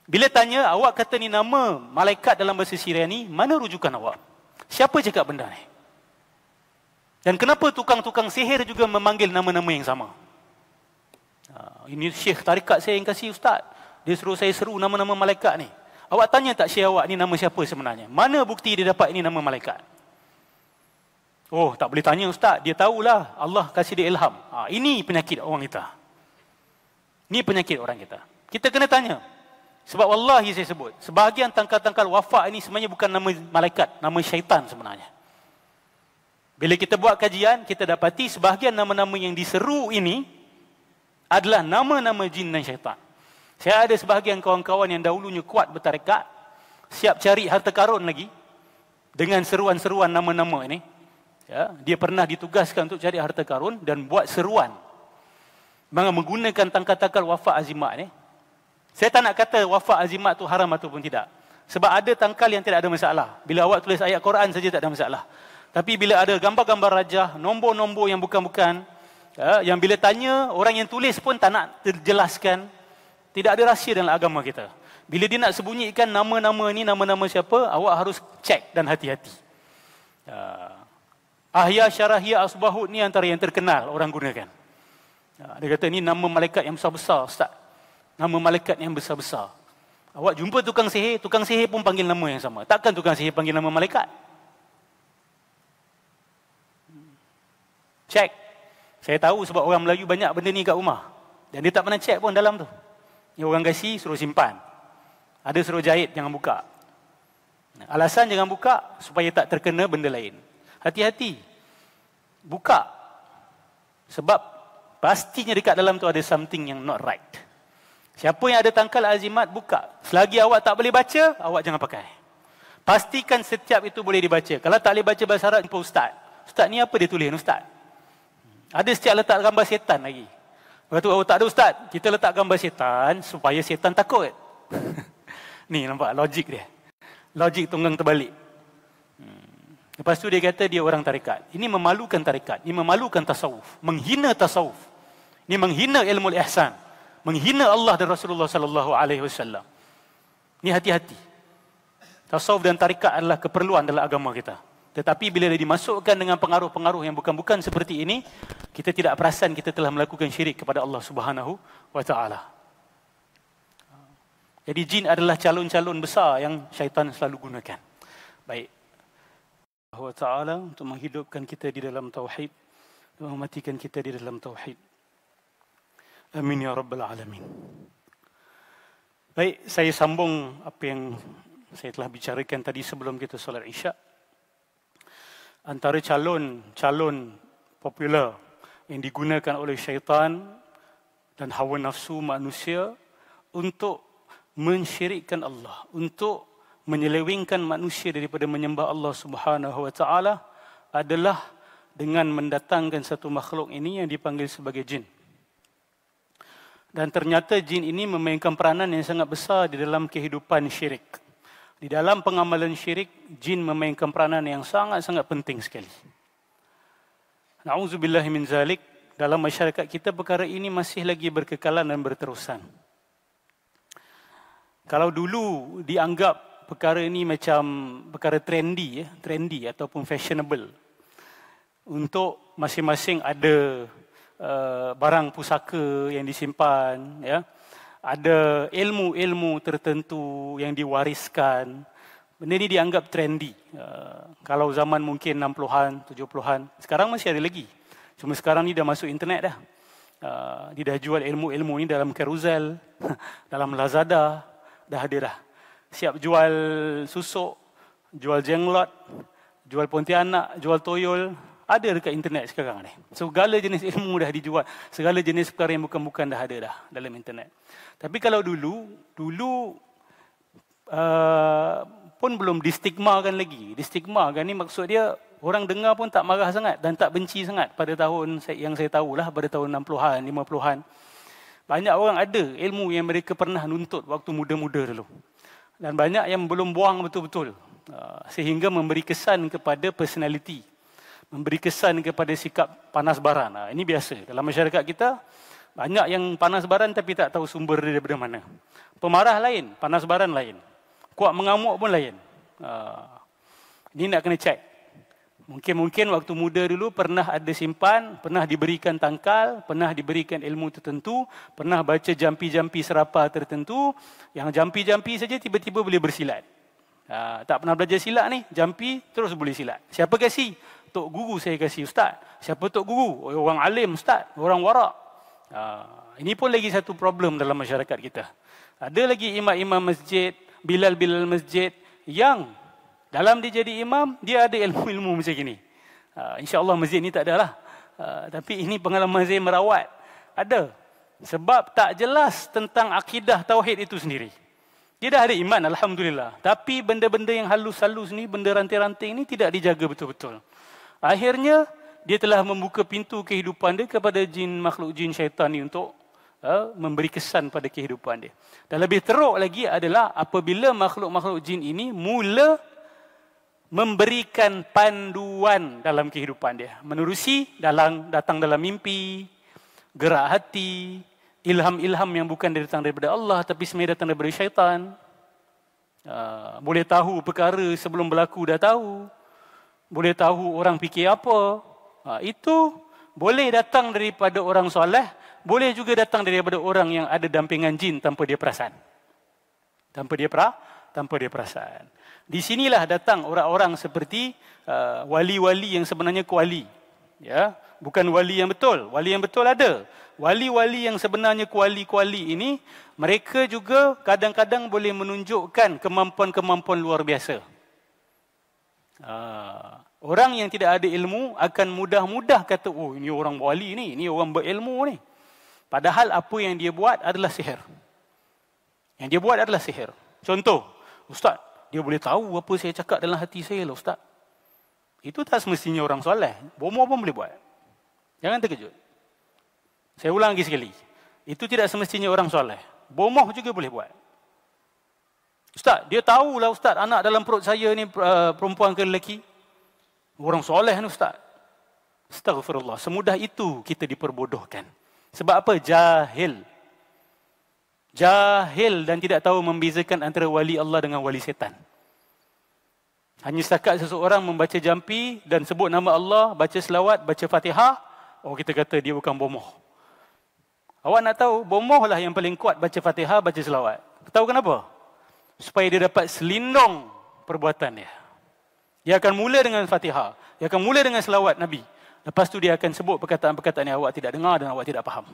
Bila tanya, awak kata ni nama malaikat dalam bahasa Syriani, mana rujukan awak? Siapa cakap benda ni? Dan kenapa tukang-tukang sihir juga memanggil nama-nama yang sama? Ini syekh tarikat saya yang kasih ustaz. Dia suruh saya seru nama-nama malaikat ni. Awak tanya tak syekh awak ni nama siapa sebenarnya? Mana bukti dia dapat ini nama malaikat? Oh, tak boleh tanya ustaz. Dia tahulah. Allah kasih dia ilham. Ini penyakit orang kita. Ini penyakit orang kita. Kita kena tanya. Sebab wallahi saya sebut, sebahagian tangkal-tangkal wafak ini sebenarnya bukan nama malaikat, nama syaitan sebenarnya. Bila kita buat kajian, kita dapati sebahagian nama-nama yang diseru ini adalah nama-nama jin dan syaitan. Saya ada sebahagian kawan-kawan yang dahulunya kuat bertarekat, siap cari harta karun lagi dengan seruan-seruan nama-nama ini. Ya, dia pernah ditugaskan untuk cari harta karun dan buat seruan menggunakan tangkal-tangkal wafak azimat ni. Saya tak nak kata wafak azimat tu haram ataupun tidak. Sebab ada tangkal yang tidak ada masalah. Bila awak tulis ayat Quran saja tak ada masalah. Tapi bila ada gambar-gambar rajah, nombor-nombor yang bukan-bukan, yang bila tanya, orang yang tulis pun tak nak terjelaskan. Tidak ada rahsia dalam agama kita. Bila dia nak sembunyikan nama-nama ni, nama-nama siapa, awak harus cek dan hati-hati. Ahya, Syarahya, Asbahud ni antara yang terkenal orang gunakan. Dia kata ni nama malaikat yang besar-besar, ustaz. Nama malaikat yang besar-besar. Awak jumpa tukang sihir pun panggil nama yang sama. Takkan tukang sihir panggil nama malaikat? Cek. Saya tahu sebab orang Melayu banyak benda ni kat rumah. Dan dia tak pernah cek pun dalam tu. Ni orang kasih, suruh simpan. Ada suruh jahit, jangan buka. Alasan jangan buka, supaya tak terkena benda lain. Hati-hati. Buka. Sebab pastinya dekat dalam tu ada something yang not right. Siapa yang ada tangkal azimat, buka. Selagi awak tak boleh baca, awak jangan pakai. Pastikan setiap itu boleh dibaca. Kalau tak boleh baca bahasa Arab, jumpa ustaz. Ustaz ni apa dia tulis ustaz? Ada setiap letak gambar setan lagi. Lepas tu, tak ada ustaz. Kita letak gambar setan supaya setan takut. Ni nampak logik dia. Logik tunggang terbalik. Lepas tu dia kata dia orang tarekat. Ini memalukan tarekat. Ini memalukan tasawuf. Menghina tasawuf. Ini menghina ilmu ihsan. Menghina Allah dan Rasulullah sallallahu alaihi wasallam. Ini hati-hati. Tasawuf dan tarekat adalah keperluan dalam agama kita. Tetapi bila dimasukkan dengan pengaruh-pengaruh yang bukan-bukan seperti ini, kita tidak perasan kita telah melakukan syirik kepada Allah Subhanahu wa taala. Jadi jin adalah calon-calon besar yang syaitan selalu gunakan. Baik. Allah taala untuk menghidupkan kita di dalam tauhid, mematikan kita di dalam tauhid. Amin ya rabbal alamin. Baik, saya sambung apa yang saya telah bicarakan tadi sebelum kita solat Isyak. Antara calon popular yang digunakan oleh syaitan dan hawa nafsu manusia untuk mensyirikkan Allah, untuk menyelewengkan manusia daripada menyembah Allah Subhanahu wa taala adalah dengan mendatangkan satu makhluk ini yang dipanggil sebagai jin. Dan ternyata jin ini memainkan peranan yang sangat besar di dalam kehidupan syirik. Di dalam pengamalan syirik, jin memainkan peranan yang sangat-sangat penting sekali. Na'udzubillahi min zalik, dalam masyarakat kita perkara ini masih lagi berkekalan dan berterusan. Kalau dulu dianggap perkara ini macam perkara trendy ataupun fashionable. Untuk masing-masing ada barang pusaka yang disimpan, ya. Ada ilmu-ilmu tertentu yang diwariskan. Benda ni dianggap trendy. Kalau zaman mungkin 60-an, 70-an, sekarang masih ada lagi. Cuma sekarang ni dah masuk internet dah. Dia dah jual ilmu-ilmu ni dalam Carousel, dalam Lazada, dah ada dah. Siap jual susuk, jual jenglot, jual pontianak, jual toyol, ada dekat internet sekarang ni. Segala jenis ilmu dah dijual, segala jenis perkara yang bukan-bukan dah ada dah dalam internet. Tapi kalau dulu pun belum distigmakan lagi. Distigmakan ni maksud dia orang dengar pun tak marah sangat dan tak benci sangat pada tahun yang saya tahulah, pada tahun 60-an, 50-an. Banyak orang ada ilmu yang mereka pernah nuntut waktu muda-muda dulu. Dan banyak yang belum buang betul-betul. Sehingga memberi kesan kepada personality. Memberi kesan kepada sikap panas baran. Ini biasa. Dalam masyarakat kita, banyak yang panas baran tapi tak tahu sumber dia daripada mana. Pemarah lain, panas baran lain. Kuat mengamuk pun lain. Ini nak kena cek. Mungkin waktu muda dulu pernah ada simpan, pernah diberikan tangkal, pernah diberikan ilmu tertentu, pernah baca jampi-jampi serapa tertentu, yang jampi-jampi saja tiba-tiba boleh bersilat. Tak pernah belajar silat ni, jampi terus boleh silat. Siapa kasih? Tok Guru saya kasih, Ustaz. Siapa Tok Guru? Orang alim, Ustaz. Orang warak. Ini pun lagi satu problem dalam masyarakat kita. Ada lagi imam-imam masjid, bilal-bilal masjid yang dalam dia jadi imam, dia ada ilmu-ilmu macam gini. InsyaAllah masjid ni tak ada lah. Tapi ini pengalaman saya merawat. Ada. Sebab tak jelas tentang akidah tauhid itu sendiri. Dia dah ada iman, Alhamdulillah. Tapi benda-benda yang halus-halus ni, benda ranting-ranting ni tidak dijaga betul-betul. Akhirnya, dia telah membuka pintu kehidupan dia kepada jin, makhluk jin syaitan ni untuk memberi kesan pada kehidupan dia. Dan lebih teruk lagi adalah apabila makhluk-makhluk jin ini mula memberikan panduan dalam kehidupan dia. Menerusi, datang dalam mimpi, gerak hati, ilham-ilham yang bukan datang daripada Allah tapi sebenarnya datang daripada syaitan. Boleh tahu perkara sebelum berlaku dah tahu. Boleh tahu orang fikir apa. Itu boleh datang daripada orang soleh, boleh juga datang daripada orang yang ada dampingan jin tanpa dia perasan. Tanpa dia perasan. Di sinilah datang orang-orang seperti wali-wali yang sebenarnya kuali. Ya, bukan wali yang betul. Wali yang betul ada. Wali-wali yang sebenarnya kuali-kuali ini, mereka juga kadang-kadang boleh menunjukkan kemampuan-kemampuan luar biasa. Orang yang tidak ada ilmu akan mudah-mudah kata, oh ini orang wali ni, ini orang berilmu ni. Padahal apa yang dia buat adalah sihir. Yang dia buat adalah sihir. Contoh, Ustaz, dia boleh tahu apa saya cakap dalam hati saya lah Ustaz. Itu tak semestinya orang soleh. Bomoh pun boleh buat. Jangan terkejut. Saya ulang lagi sekali. Itu tidak semestinya orang soleh. Bomoh juga boleh buat. Ustaz, dia tahulah Ustaz, anak dalam perut saya ni perempuan ke lelaki. Orang soleh ni Ustaz. Astaghfirullah. Semudah itu kita diperbodohkan. Sebab apa? Jahil. Jahil dan tidak tahu membezakan antara wali Allah dengan wali setan. Hanya setakat seseorang membaca jampi dan sebut nama Allah, baca selawat, baca Fatihah, oh kita kata dia bukan bomoh. Awak nak tahu, bomoh lah yang paling kuat baca Fatihah, baca selawat. Tahu kenapa? Supaya dia dapat selindung perbuatan dia. Dia akan mula dengan Fatihah. Dia akan mula dengan selawat Nabi. Lepas tu dia akan sebut perkataan-perkataan yang awak tidak dengar dan awak tidak faham.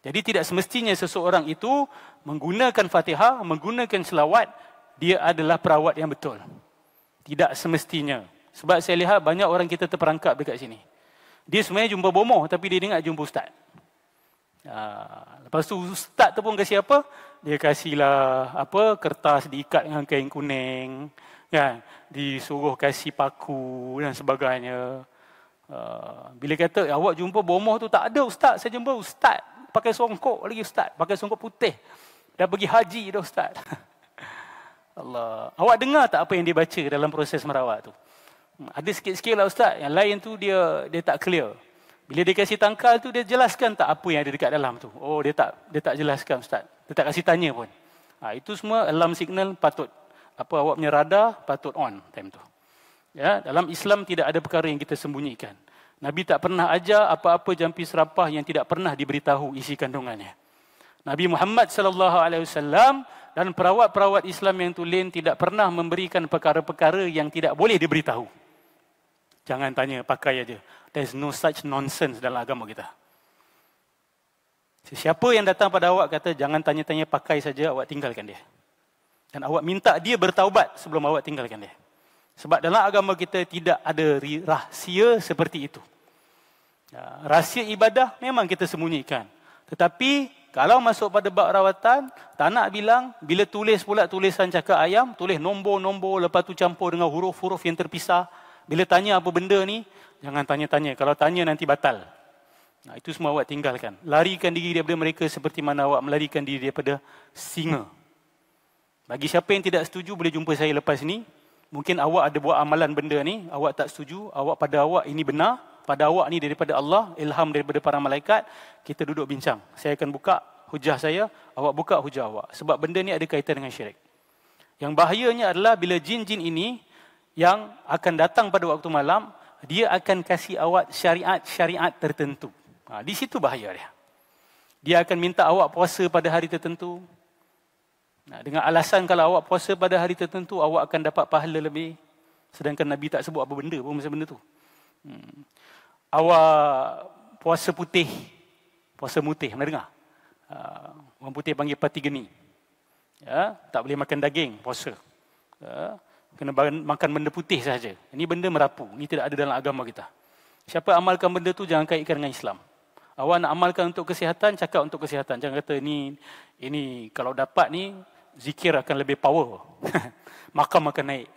Jadi tidak semestinya seseorang itu menggunakan Fatihah, menggunakan selawat, dia adalah perawat yang betul. Tidak semestinya. Sebab saya lihat banyak orang kita terperangkap dekat sini. Dia sebenarnya jumpa bomoh tapi dia ingat jumpa ustaz. Lepas tu ustaz tu pun kasih apa? Dia kasihlah apa, kertas diikat dengan kain kuning, kan? Disuruh kasih paku dan sebagainya. Bila kata awak jumpa bomoh tu, tak ada ustaz, saya jumpa ustaz pakai songkok lagi ustaz, pakai songkok putih. Dah pergi haji dah ustaz. Allah. Awak dengar tak apa yang dia baca dalam proses merawat tu? Ada sikit-sikit lah ustaz, yang lain tu dia tak clear. Bila dia kasih tangkal tu, dia jelaskan tak apa yang ada dekat dalam tu? Oh, dia tak jelaskan ustaz. Dia tak kasih tanya pun. Itu semua alarm signal patut. Awak punya radar patut on time tu. Ya, dalam Islam tidak ada perkara yang kita sembunyikan. Nabi tak pernah ajar apa-apa jampi serapah yang tidak pernah diberitahu isi kandungannya. Nabi Muhammad sallallahu alaihi wasallam dan perawat-perawat Islam yang tulen tidak pernah memberikan perkara-perkara yang tidak boleh diberitahu. Jangan tanya, pakai aja. There's no such nonsense dalam agama kita. Siapa yang datang pada awak kata jangan tanya-tanya, pakai saja, awak tinggalkan dia. Dan awak minta dia bertaubat sebelum awak tinggalkan dia. Sebab dalam agama kita tidak ada rahsia seperti itu. Rahsia ibadah memang kita sembunyikan. Tetapi kalau masuk pada bab rawatan, tak nak bilang, bila tulis pula tulisan cakap ayam, tulis nombor-nombor, lepas tu campur dengan huruf-huruf yang terpisah. Bila tanya apa benda ni, jangan tanya-tanya. Kalau tanya nanti batal. Itu semua awak tinggalkan. Larikan diri daripada mereka seperti mana awak melarikan diri daripada singa. Bagi siapa yang tidak setuju, boleh jumpa saya lepas ni. Mungkin awak ada buat amalan benda ni, awak tak setuju, pada awak ini benar. Pada awak ni daripada Allah, ilham daripada para malaikat, kita duduk bincang. Saya akan buka hujah saya, awak buka hujah awak. Sebab benda ni ada kaitan dengan syirik. Yang bahayanya adalah bila jin-jin ini yang akan datang pada waktu malam, dia akan kasih awak syariat-syariat tertentu. Di situ bahaya dia. Dia akan minta awak puasa pada hari tertentu. Dengan alasan kalau awak puasa pada hari tertentu, awak akan dapat pahala lebih. Sedangkan Nabi tak sebut apa benda pun masa benda tu. Awak puasa putih, puasa mutih, pernah dengar? Orang putih panggil pati geni. Ya, tak boleh makan daging, puasa. Ya, kena makan benda putih saja. Ini benda merapu, ini tidak ada dalam agama kita. Siapa amalkan benda tu jangan kaitkan dengan Islam. Awak nak amalkan untuk kesihatan, cakap untuk kesihatan. Jangan kata ini kalau dapat ni zikir akan lebih power. Makam akan naik.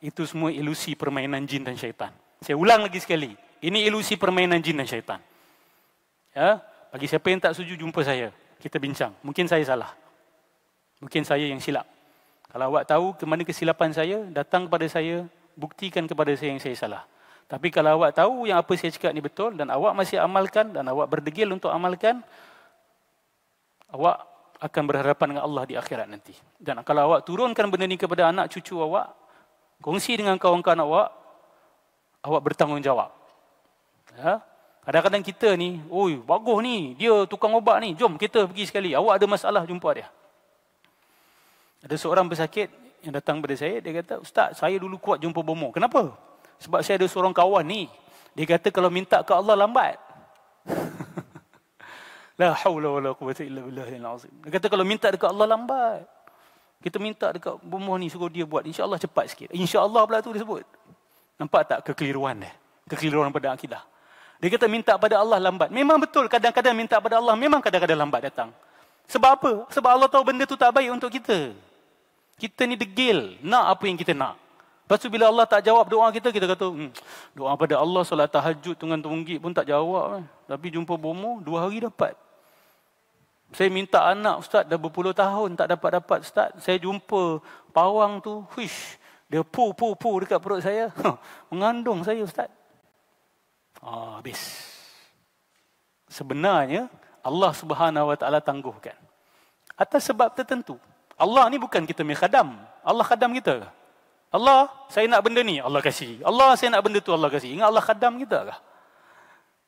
Itu semua ilusi permainan jin dan syaitan. Saya ulang lagi sekali. Ini ilusi permainan jin dan syaitan. Ya, bagi siapa yang tak setuju, jumpa saya. Kita bincang. Mungkin saya salah. Mungkin saya yang silap. Kalau awak tahu ke mana kesilapan saya, datang kepada saya, buktikan kepada saya yang saya salah. Tapi kalau awak tahu yang apa saya cakap ni betul, dan awak masih amalkan, dan awak berdegil untuk amalkan, awak akan berhadapan dengan Allah di akhirat nanti. Dan kalau awak turunkan benda ni kepada anak cucu awak, kongsi dengan kawan-kawan awak bertanggungjawab. Ya? Kadang-kadang kita ni, bagus ni, dia tukang ubat ni, jom kita pergi sekali. Awak ada masalah, jumpa dia. Ada seorang pesakit yang datang pada saya, dia kata, Ustaz, saya dulu kuat jumpa bomoh. Kenapa? Sebab saya ada seorang kawan ni, dia kata kalau minta ke Allah lambat. La haula wala quwwata illa billahil azim. Dia kata kalau minta dekat Allah lambat. Kita minta dekat bomoh ni, suruh dia buat, insya-Allah cepat sikit. Insya-Allah pula tu dia sebut. Nampak tak kekeliruan dia? Kekeliruan pada akidah. Dia kata minta pada Allah lambat. Memang betul, kadang-kadang minta pada Allah, memang kadang-kadang lambat datang. Sebab apa? Sebab Allah tahu benda tu tak baik untuk kita. Kita ni degil, nak apa yang kita nak. Lepas tu bila Allah tak jawab doa kita, kita kata, doa pada Allah, solat tahajud, tunggang tunggik pun tak jawab. Tapi jumpa bomoh, 2 hari dapat. Saya minta anak, Ustaz, dah berpuluh tahun tak dapat-dapat, Ustaz. Saya jumpa pawang tu, dia pu dekat perut saya. Mengandung saya, Ustaz. Habis. Sebenarnya, Allah Subhanahu Wa Taala tangguhkan. Atas sebab tertentu. Allah ni bukan kita punya khadam. Allah khadam kita. Allah, saya nak benda ni, Allah kasih. Allah, saya nak benda tu, Allah kasih. Ingat Allah khadam kita kah?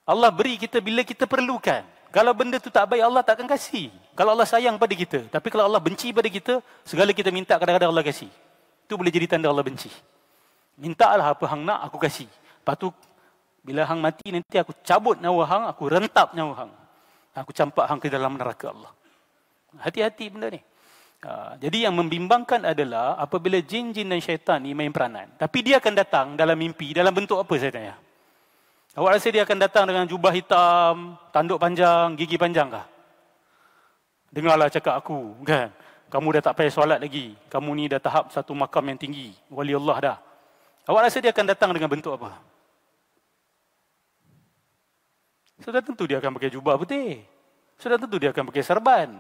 Allah beri kita bila kita perlukan. Kalau benda tu tak baik, Allah tak akan kasih. Kalau Allah sayang pada kita. Tapi kalau Allah benci pada kita, segala kita minta kadang-kadang Allah kasih. Itu boleh jadi tanda Allah benci. Mintalah apa hang nak, aku kasih. Lepas tu, bila hang mati, nanti aku cabut nyawa hang, aku rentap nyawa hang. Aku campak hang ke dalam neraka Allah. Hati-hati benda ni. Jadi yang membimbangkan adalah apabila jin-jin dan syaitan ni main peranan. Tapi dia akan datang dalam mimpi, dalam bentuk apa saya tanya? Awak rasa dia akan datang dengan jubah hitam, tanduk panjang, gigi panjang kah? Dengarlah cakap aku, kan? Kamu dah tak payah solat lagi. Kamu ni dah tahap satu makam yang tinggi. Wali Allah dah. Awak rasa dia akan datang dengan bentuk apa? Sudah tentu dia akan pakai jubah putih. Sudah tentu dia akan pakai serban.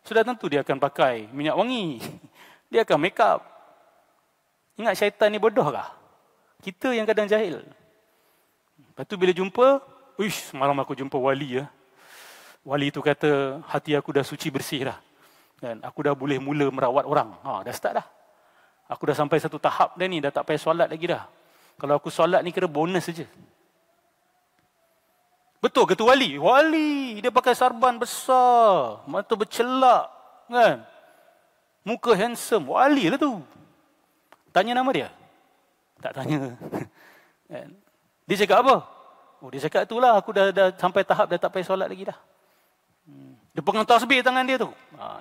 Sudah tentu dia akan pakai minyak wangi. Dia akan make up. Ingat syaitan ni bodoh kah? Kita yang kadang jahil. Lepas tu bila jumpa, semalam aku jumpa wali ya. Wali itu kata, hati aku dah suci bersih dah. Dan aku dah boleh mula merawat orang. Dah start dah. Aku dah sampai satu tahap dah ni, dah tak payah solat lagi dah. Kalau aku solat ni kira bonus saja. Betul ke tu wali? Wali, dia pakai sarban besar, mata bercelak, kan? Muka handsome, wali lah tu. Tanya nama dia? Tak tanya. Dia cakap apa? Dia cakap itulah, aku dah sampai tahap dah tak payah solat lagi dah. Dia pegang tasbih tangan dia tu.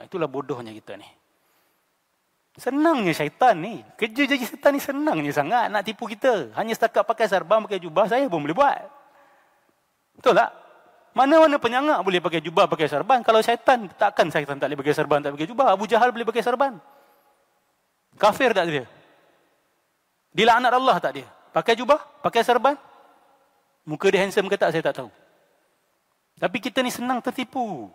Itulah bodohnya kita ni. Senangnya syaitan ni. Kerja jadi syaitan ni senangnya sangat nak tipu kita. Hanya setakat pakai sarban, pakai jubah, saya pun boleh buat. Betul tak? Mana-mana penyangak boleh pakai jubah, pakai sarban. Kalau syaitan, takkan syaitan tak boleh pakai sarban, tak pakai jubah. Abu Jahal boleh pakai sarban. Kafir tak dia? Dilaknat Allah tak dia? Pakai jubah, pakai sarban. Muka dia handsome ke tak, saya tak tahu. Tapi kita ni senang tertipu.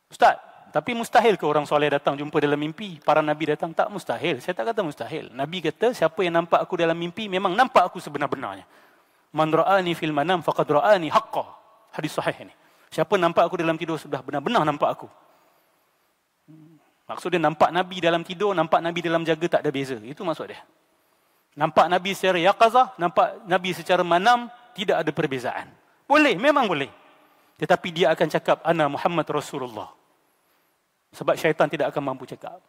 Ustaz, tapi mustahil ke orang soleh datang jumpa dalam mimpi? Para Nabi datang? Tak mustahil. Saya tak kata mustahil. Nabi kata, siapa yang nampak aku dalam mimpi, memang nampak aku sebenar-benarnya. Man ra'ani fil manam faqad ra'ani haqqa. Hadis sahih ni. Siapa nampak aku dalam tidur sudah benar-benar nampak aku. Maksud dia nampak Nabi dalam tidur, nampak Nabi dalam jaga, tak ada beza. Itu maksud dia. Nampak Nabi secara yaqazah, nampak Nabi secara manam, tidak ada perbezaan. Boleh, memang boleh. Tetapi dia akan cakap, ana Muhammad Rasulullah. Sebab syaitan tidak akan mampu cakap.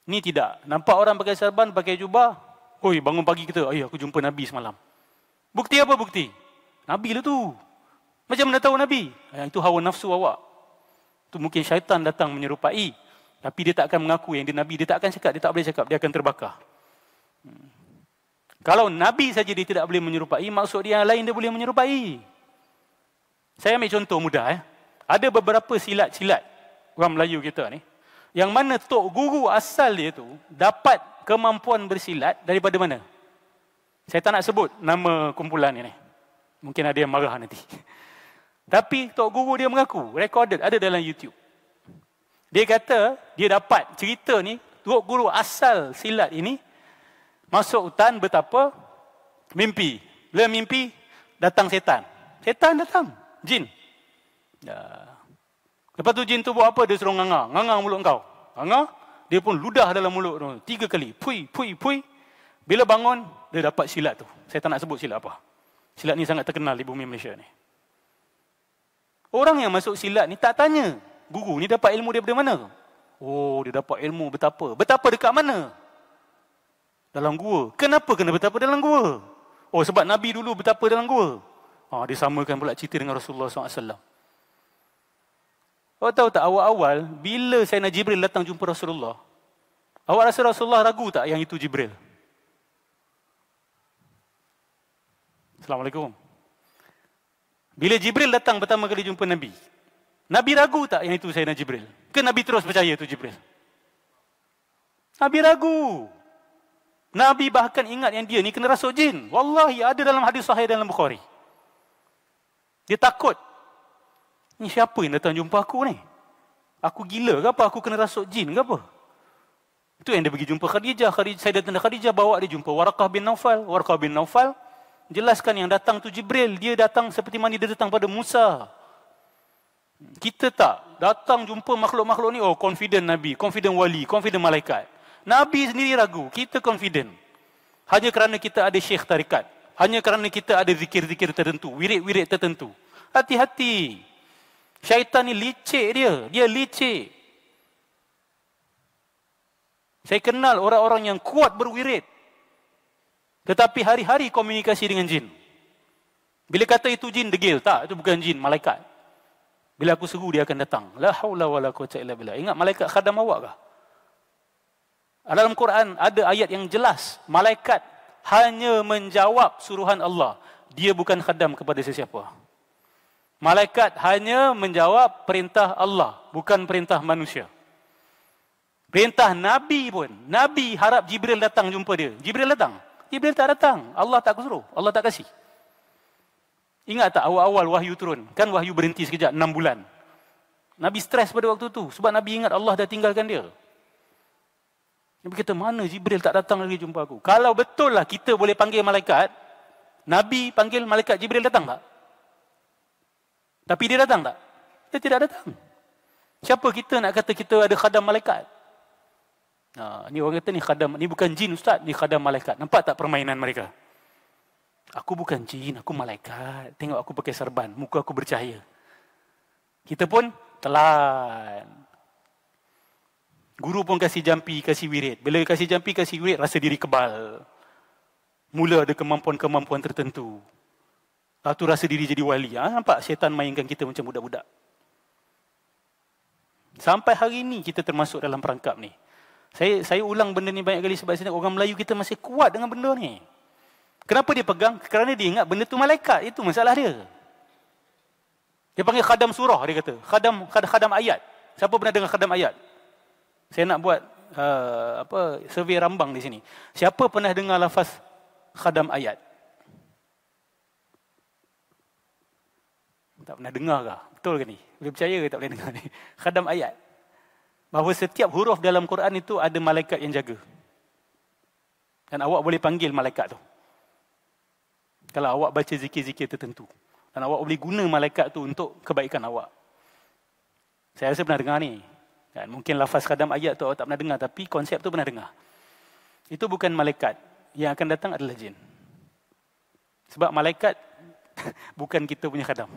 Ni tidak. Nampak orang pakai sarban, pakai jubah. Oi, bangun pagi kita, aku jumpa Nabi semalam. Bukti apa bukti? Nabi lah tu. Macam mana tahu Nabi? Itu hawa nafsu awak. Itu mungkin syaitan datang menyerupai. Tapi dia tak akan mengaku yang dia Nabi. Dia tak akan cakap, dia tak boleh cakap. Dia akan terbakar. Kalau Nabi saja dia tidak boleh menyerupai, maksud dia yang lain dia boleh menyerupai. Saya ambil contoh mudah. Ada beberapa silat-silat orang Melayu kita ni, yang mana tok guru asal dia tu dapat kemampuan bersilat daripada mana? Saya tak nak sebut nama kumpulan ini. Mungkin ada yang marah nanti. Tapi tok guru dia mengaku, recorded, ada dalam YouTube. Dia kata, dia dapat cerita ni, tok guru asal silat ini, masuk hutan betapa, mimpi. Bila mimpi, datang setan. Setan datang, jin. Lepas tu jin tu buat apa? Dia suruh nganga. Nganga mulut kau. Nganga, dia pun ludah dalam mulut tu. 3 kali. Pui, pui, pui. Bila bangun, dia dapat silat tu. Saya tak nak sebut silat apa. Silat ni sangat terkenal di bumi Malaysia ni. Orang yang masuk silat ni tak tanya, guru ni dapat ilmu daripada mana? Dia dapat ilmu betapa. Betapa dekat mana? Dalam gua. Kenapa kena betapa dalam gua? Sebab Nabi dulu betapa dalam gua. Dia samakan pula cerita dengan Rasulullah SAW. Awak tahu tak, awal-awal, bila Sayyidina Jibril datang jumpa Rasulullah, awak rasa Rasulullah ragu tak yang itu Jibril? Assalamualaikum. Bila Jibril datang pertama kali jumpa Nabi, Nabi ragu tak yang itu Sayyidina Jibril? Ke Nabi terus percaya itu Jibril? Nabi ragu. Nabi bahkan ingat yang dia ni kena rasuk jin. Wallahi ada dalam hadis sahih dalam Bukhari. Dia takut. Ni siapa yang datang jumpa aku ni? Aku gila ke apa? Aku kena rasuk jin ke apa? Itu yang dia pergi jumpa Khadijah. Sayyidatina Khadijah bawa dia jumpa Waraqah bin Naufal. Waraqah bin Naufal jelaskan yang datang tu Jibril. Dia datang seperti mana dia datang pada Musa. Kita tak. Datang jumpa makhluk-makhluk ni, confident Nabi, confident wali, confident malaikat. Nabi sendiri ragu. Kita confident. Hanya kerana kita ada syekh tarikat. Hanya kerana kita ada zikir-zikir tertentu, wirid-wirid tertentu. Hati-hati. Syaitan ni licik dia. Dia licik. Saya kenal orang-orang yang kuat berwirid. Tetapi hari-hari komunikasi dengan jin. Bila kata itu jin, degil. Tak, itu bukan jin, malaikat. Bila aku seru, dia akan datang. La haula wa la quwwata illa billah. Ingat malaikat khadam awak kah? Dalam Quran ada ayat yang jelas. Malaikat hanya menjawab suruhan Allah. Dia bukan khadam kepada sesiapa. Malaikat hanya menjawab perintah Allah, bukan perintah manusia. Perintah Nabi pun. Nabi harap Jibril datang jumpa dia. Jibril datang? Jibril tak datang. Allah tak suruh. Allah tak kasih. Ingat tak awal-awal wahyu turun? Kan wahyu berhenti sekejap, 6 bulan. Nabi stres pada waktu tu. Sebab Nabi ingat Allah dah tinggalkan dia. Nabi kata, mana Jibril tak datang lagi jumpa aku? Kalau betul lah kita boleh panggil malaikat, Nabi panggil malaikat, Jibril datang tak? Tapi dia datang tak? Dia tidak datang. Siapa kita nak kata kita ada khadam malaikat? Ni orang kata ni khadam, ni bukan jin ustaz, ni khadam malaikat. Nampak tak permainan mereka? Aku bukan jin, aku malaikat. Tengok aku pakai serban, muka aku bercahaya. Kita pun telan. Guru pun kasih jampi, kasih wirid. Bila kasih jampi, kasih wirid, rasa diri kebal. Mula ada kemampuan-kemampuan tertentu. Lepas tu rasa diri jadi wali. Nampak syaitan mainkan kita macam budak-budak. Sampai hari ini kita termasuk dalam perangkap ni. Saya ulang benda ni banyak kali sebab saya tengok orang Melayu kita masih kuat dengan benda ni. Kenapa dia pegang? Kerana dia ingat benda tu malaikat. Itu masalah dia. Dia panggil khadam surah, dia kata. Khadam ayat. Siapa pernah dengar khadam ayat? Saya nak buat survey rambang di sini. Siapa pernah dengar lafaz khadam ayat? Tak pernah dengar ke? Betul ke ni? Boleh percaya ke tak boleh dengar ni? Khadam ayat. Bahawa setiap huruf dalam Quran itu ada malaikat yang jaga. Dan awak boleh panggil malaikat tu. Kalau awak baca zikir-zikir tertentu. Dan awak boleh guna malaikat tu untuk kebaikan awak. Saya rasa pernah dengar ni. Dan mungkin lafaz khadam ayat tu awak tak pernah dengar. Tapi konsep tu pernah dengar. Itu bukan malaikat. Yang akan datang adalah jin. Sebab malaikat bukan kita punya khadam.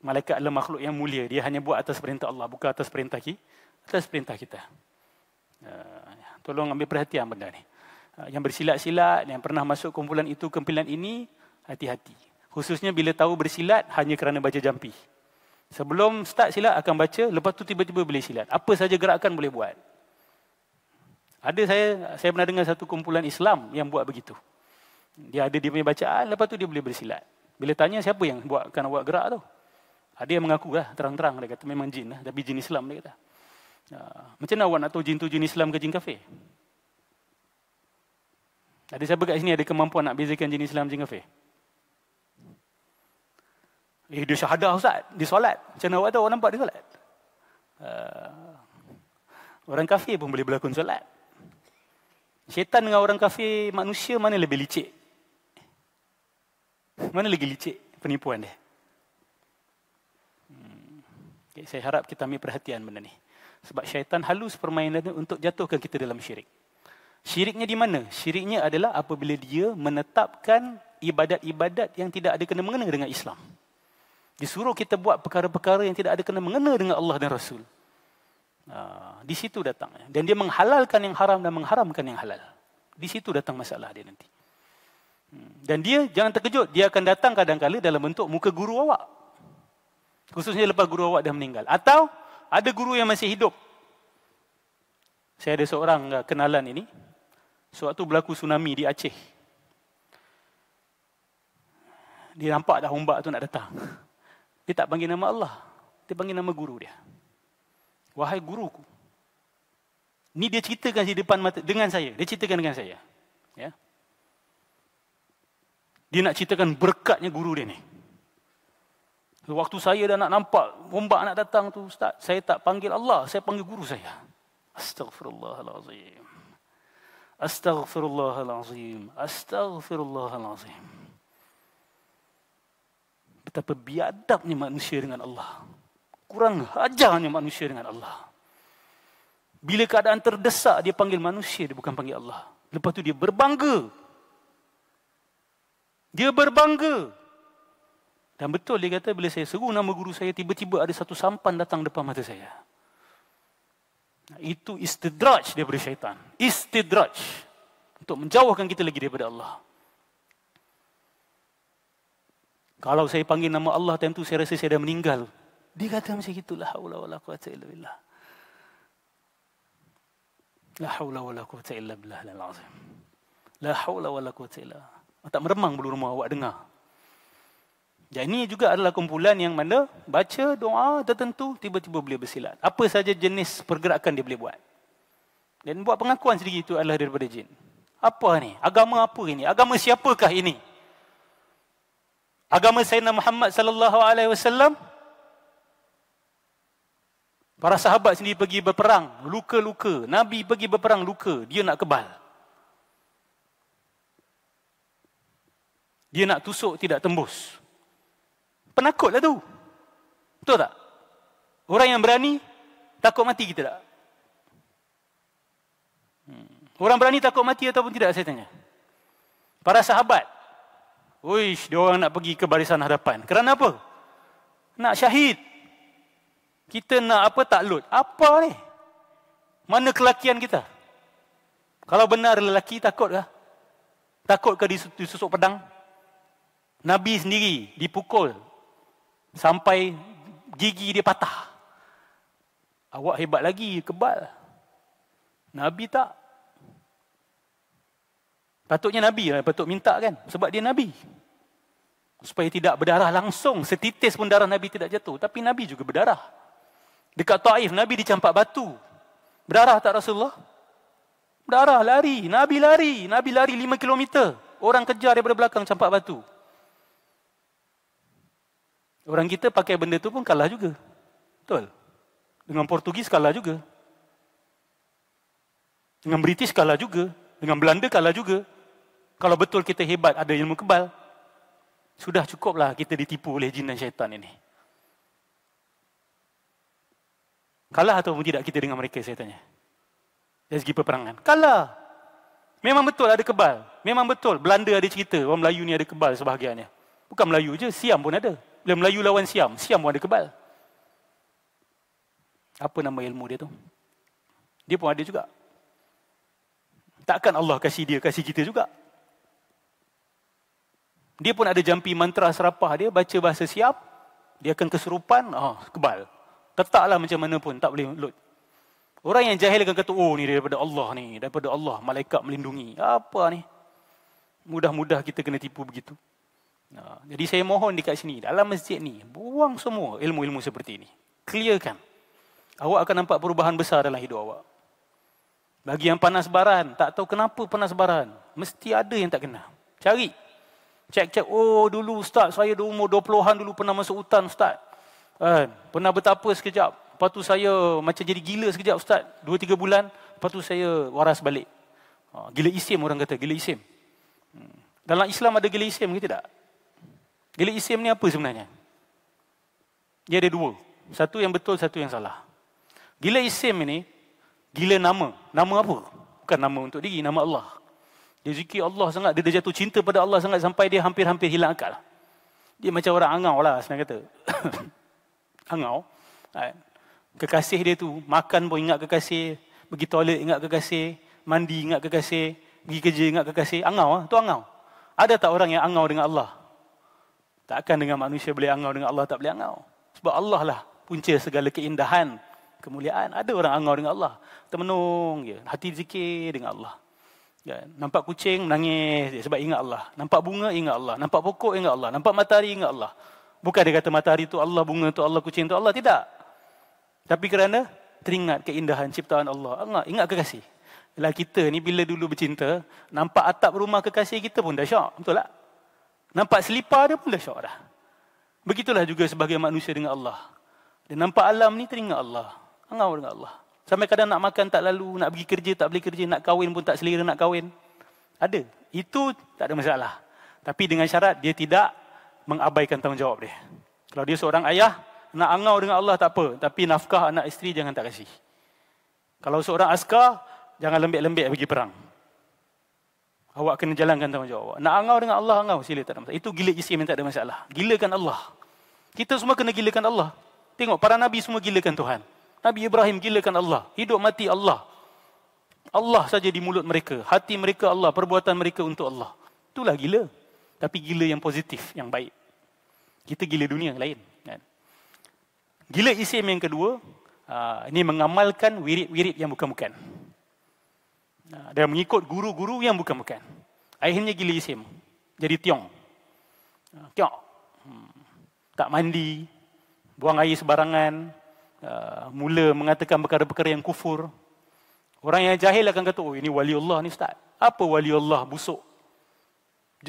Malaikat adalah makhluk yang mulia. Dia hanya buat atas perintah Allah. Bukan atas perintah kita. Tolong ambil perhatian benda ni. Yang bersilat-silat, yang pernah masuk kumpulan itu, kumpulan ini, hati-hati. Khususnya bila tahu bersilat hanya kerana baca jampi. Sebelum start silat akan baca, lepas tu tiba-tiba boleh silat. Apa saja gerakan boleh buat. Saya pernah dengar satu kumpulan Islam yang buat begitu. Dia ada dia punya bacaan, lepas tu dia boleh bersilat. Bila tanya siapa yang buatkan awak gerak tu? Ada yang mengaku lah, terang-terang dia kata memang jin lah, tapi jin Islam dia kata. Macam mana awak nak tahu jin tu jin Islam ke jin kafir? Ada siapa kat sini ada kemampuan nak bezakan jin Islam jin kafir? Dia syahadah ustaz, dia solat. Macam mana awak tahu? Awak nampak dia solat? Orang kafir pun boleh berlakon solat. Syaitan dengan orang kafir manusia mana lebih licik? Mana lagi licik penipuan dia? Okay, saya harap kita ambil perhatian benda ni. Sebab syaitan halus permainannya untuk jatuhkan kita dalam syirik. Syiriknya di mana? Syiriknya adalah apabila dia menetapkan ibadat-ibadat yang tidak ada kena-mengena dengan Islam. Disuruh kita buat perkara-perkara yang tidak ada kena-mengena dengan Allah dan Rasul. Di situ datangnya. Dan dia menghalalkan yang haram dan mengharamkan yang halal. Di situ datang masalah dia nanti. Dan dia, jangan terkejut, dia akan datang kadang-kadang dalam bentuk muka guru awak. Khususnya lepas guru awak dah meninggal. Atau ada guru yang masih hidup. Saya ada seorang kenalan ini. Sewaktu berlaku tsunami di Aceh. Dia nampak dah ombak tu nak datang. Dia tak panggil nama Allah. Dia panggil nama guru dia. Wahai guruku. Ni dia ceritakan di depan mata dengan saya. Dia ceritakan dengan saya. Ya. Dia nak ceritakan berkatnya guru dia ni. Waktu saya dah nak nampak ombak nak datang tu, Ustaz, saya tak panggil Allah, saya panggil guru saya. Astaghfirullahalazim. Astaghfirullahalazim. Astaghfirullahalazim. Betapa biadabnya manusia dengan Allah. Kurang ajarnya manusia dengan Allah. Bila keadaan terdesak, dia panggil manusia, dia bukan panggil Allah. Lepas tu dia berbangga. Dia berbangga. Dan betul dia kata, bila saya seru nama guru saya, tiba-tiba ada satu sampan datang depan mata saya. Itu istidraj daripada syaitan. Istidraj. Untuk menjauhkan kita lagi daripada Allah. Kalau saya panggil nama Allah, time tu saya rasa saya dah meninggal. Dia kata macam itu, la haula wala quwwata illa billah. La haula wala quwwata illa billah al-azim. La haula wala quwwata illa. Tak meremang bulu rumah awak dengar. Dan ini juga adalah kumpulan yang mana baca doa tertentu tiba-tiba boleh bersilat. Apa saja jenis pergerakan dia boleh buat. Dan buat pengakuan sendiri itu adalah daripada jin. Apa ni? Agama apa ini? Agama siapakah ini? Agama Sayyidina Muhammad sallallahu alaihi wasallam? Para sahabat sendiri pergi berperang, luka-luka. Nabi pergi berperang luka, dia nak kebal. Dia nak tusuk tidak tembus. Penakutlah tu. Betul tak? Orang yang berani takut mati kita tak? Orang berani takut mati ataupun tidak, saya tanya. Para sahabat, uish, dia orang nak pergi ke barisan hadapan. Kerana apa? Nak syahid. Kita nak apa, taklud. Apa ni? Mana kelakian kita? Kalau benar lelaki, takutkah? Takutkah disusuk pedang? Nabi sendiri dipukul sampai gigi dia patah. Awak hebat lagi, kebal. Nabi tak. Patutnya Nabi lah, patut minta kan. Sebab dia Nabi. Supaya tidak berdarah langsung. Setitis pun darah Nabi tidak jatuh. Tapi Nabi juga berdarah. Dekat Taif, Nabi dicampak batu. Berdarah tak Rasulullah? Berdarah, lari. Nabi lari. Nabi lari 5 kilometer. Orang kejar daripada belakang campak batu. Orang kita pakai benda tu pun kalah juga. Betul? Dengan Portugis kalah juga. Dengan British kalah juga. Dengan Belanda kalah juga. Kalau betul kita hebat, ada ilmu kebal, sudah cukuplah kita ditipu oleh jin dan syaitan ini. Kalah ataupun tidak kita dengan mereka, saya tanya. Dari segi peperangan. Kalah. Memang betul ada kebal. Memang betul. Belanda ada cerita, orang Melayu ni ada kebal sebahagiannya. Bukan Melayu je, Siam pun ada. Bila Melayu lawan Siam, Siam pun ada kebal. Apa nama ilmu dia tu? Dia pun ada juga. Takkan Allah kasih dia, kasih kita juga. Dia pun ada jampi mantra serapah dia, baca bahasa Siam, dia akan kesurupan, kebal. Letaklah macam mana pun, tak boleh load. Orang yang jahil akan kata, oh ni daripada Allah ni, daripada Allah, malaikat melindungi. Apa ni? Mudah-mudah kita kena tipu begitu. Jadi saya mohon dekat sini, dalam masjid ni, buang semua ilmu-ilmu seperti ini. Clearkan. Awak akan nampak perubahan besar dalam hidup awak. Bagi yang panas baran, tak tahu kenapa panas baran. Mesti ada yang tak kena. Cari. Cek-cek, oh dulu ustaz, saya umur 20-an dulu pernah masuk hutan ustaz. Pernah bertapa sekejap. Lepas tu saya macam jadi gila sekejap ustaz. 2-3 bulan, lepas tu saya waras balik. Gila isim orang kata, gila isim. Dalam Islam ada gila isim ke tidak? Gila isim ni apa sebenarnya? Dia ada dua. Satu yang betul, satu yang salah. Gila isim ini, gila nama. Nama apa? Bukan nama untuk diri, nama Allah. Dia zikir Allah sangat, dia dah jatuh cinta pada Allah sangat sampai dia hampir-hampir hilang akal. Dia macam orang angau lah senang kata. Angau. Kekasih dia tu, makan pun ingat kekasih, pergi toilet ingat kekasih, mandi ingat kekasih, pergi kerja ingat kekasih. Angau lah, tu angau. Ada tak orang yang angau dengan Allah? Takkan dengan manusia boleh angau, dengan Allah tak boleh angau. Sebab Allah lah punca segala keindahan, kemuliaan. Ada orang angau dengan Allah. Termenung je, hati zikir dengan Allah. Nampak kucing menangis je sebab ingat Allah. Nampak bunga ingat Allah. Nampak pokok ingat Allah. Nampak matahari ingat Allah. Bukan dia kata matahari tu Allah, bunga tu Allah, kucing tu Allah. Tidak. Tapi kerana teringat keindahan ciptaan Allah. Ingat kekasih. Bila kita ni bila dulu bercinta, nampak atap rumah kekasih kita pun dah syok. Betul tak? Nampak selipar dia pun dah syok dah. Begitulah juga sebagai manusia dengan Allah. Dia nampak alam ni teringat Allah. Angau dengan Allah. Sampai kadang nak makan tak lalu, nak pergi kerja tak boleh kerja, nak kahwin pun tak selera nak kahwin. Ada. Itu tak ada masalah. Tapi dengan syarat dia tidak mengabaikan tanggungjawab dia. Kalau dia seorang ayah, nak angau dengan Allah tak apa. Tapi nafkah anak isteri jangan tak kasih. Kalau seorang askar, jangan lembek-lembek pergi perang. Awak kena jalankan tanggungjawab. Nak angau dengan Allah, angau sila tak ada masalah. Itu gila isim yang tak ada masalah. Gilakan Allah. Kita semua kena gilakan Allah. Tengok para Nabi semua gilakan Tuhan. Nabi Ibrahim gilakan Allah. Hidup mati Allah. Allah saja di mulut mereka. Hati mereka Allah. Perbuatan mereka untuk Allah. Itulah gila. Tapi gila yang positif, yang baik. Kita gila dunia yang lain. Gila isim yang kedua, ini mengamalkan wirid-wirid yang bukan-bukan. Dan mengikut guru-guru yang bukan-bukan. Akhirnya gila isim. Jadi tiong. Tiong. Tak mandi. Buang air sebarangan. Mula mengatakan perkara-perkara yang kufur. Orang yang jahil akan kata, oh ini wali Allah ni ustaz. Apa wali Allah busuk?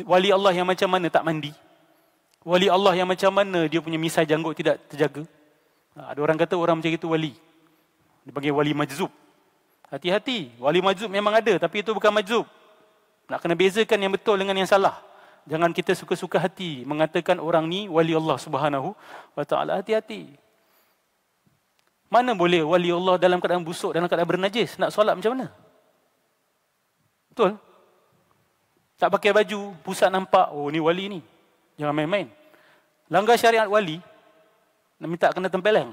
Wali Allah yang macam mana tak mandi? Wali Allah yang macam mana dia punya misai janggut tidak terjaga? Ada orang kata orang macam itu wali. Dipanggil wali majzub. Hati-hati, wali majzub memang ada, tapi itu bukan majzub. Nak kena bezakan yang betul dengan yang salah. Jangan kita suka-suka hati mengatakan orang ni wali Allah Subhanahu wa taala. Hati-hati. Mana boleh wali Allah dalam keadaan busuk, dalam keadaan bernajis, nak solat macam mana? Betul? Tak pakai baju, pusat nampak, oh ni wali ni. Jangan main-main. Langgar syariat wali, nak minta kena tempeleng.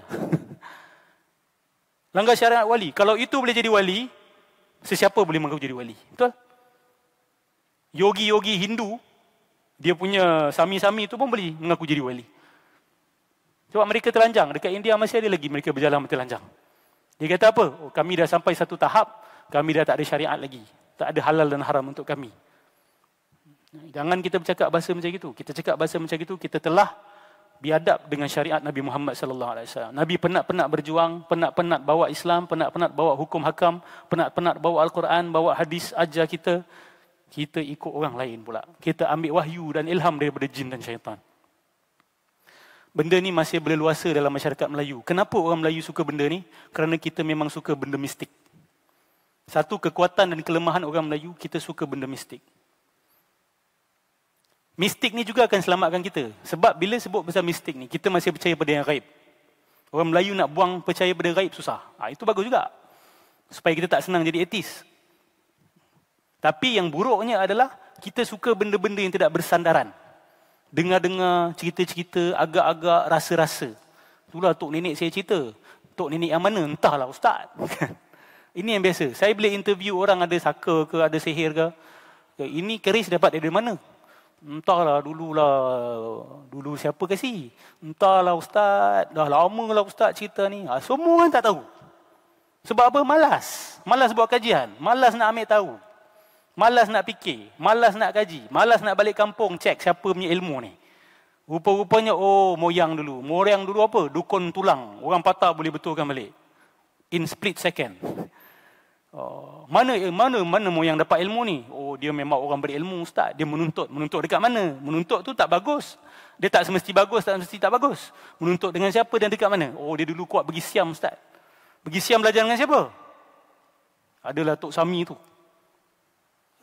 Langgar syariat wali. Kalau itu boleh jadi wali, sesiapa boleh mengaku jadi wali. Betul? Yogi-yogi Hindu, dia punya sami-sami tu pun boleh mengaku jadi wali. Sebab mereka telanjang. Dekat India masih ada lagi mereka berjalan telanjang. Dia kata apa? Oh, kami dah sampai satu tahap, kami dah tak ada syariat lagi. Tak ada halal dan haram untuk kami. Jangan kita bercakap bahasa macam itu. Kita cakap bahasa macam itu, kita telah biadab dengan syariat Nabi Muhammad sallallahu alaihi wasallam. Nabi penat-penat berjuang, penat-penat bawa Islam, penat-penat bawa hukum hakam, penat-penat bawa Al-Quran, bawa hadis ajar kita. Kita ikut orang lain pula. Kita ambil wahyu dan ilham daripada jin dan syaitan. Benda ni masih berleluasa dalam masyarakat Melayu. Kenapa orang Melayu suka benda ni? Kerana kita memang suka benda mistik. Satu kekuatan dan kelemahan orang Melayu, kita suka benda mistik. Mistik ni juga akan selamatkan kita. Sebab bila sebut pasal mistik ni, kita masih percaya pada yang gaib. Orang Melayu nak buang percaya pada gaib susah. Itu bagus juga. Supaya kita tak senang jadi ateis. Tapi yang buruknya adalah, kita suka benda-benda yang tidak bersandaran. Dengar-dengar cerita-cerita, agak-agak rasa-rasa. Itulah tok nenek saya cerita. Tok nenek yang mana? Entahlah ustaz. Ini yang biasa. Saya bila interview orang ada saka ke, ada sihir ke. Ini keris dapat dari mana? Entahlah dulu siapa kasih. Entahlah ustaz. Dah lama lah ustaz cerita ni. Semua orang tak tahu. Sebab apa? Malas. Malas buat kajian. Malas nak ambil tahu. Malas nak fikir, malas nak kaji, malas nak balik kampung cek siapa punya ilmu ni. Rupa-rupanya, moyang dulu apa? Dukun tulang. Orang patah boleh betulkan balik. In split second. Mana moyang dapat ilmu ni? Dia memang orang berilmu ustaz. Dia menuntut. Menuntut dekat mana? Menuntut tu tak bagus. Dia tak semesti bagus, tak semesti tak bagus. Menuntut dengan siapa dan dekat mana? Dia dulu kuat pergi Siam ustaz. Pergi Siam belajar dengan siapa? Adalah Tok Sami tu.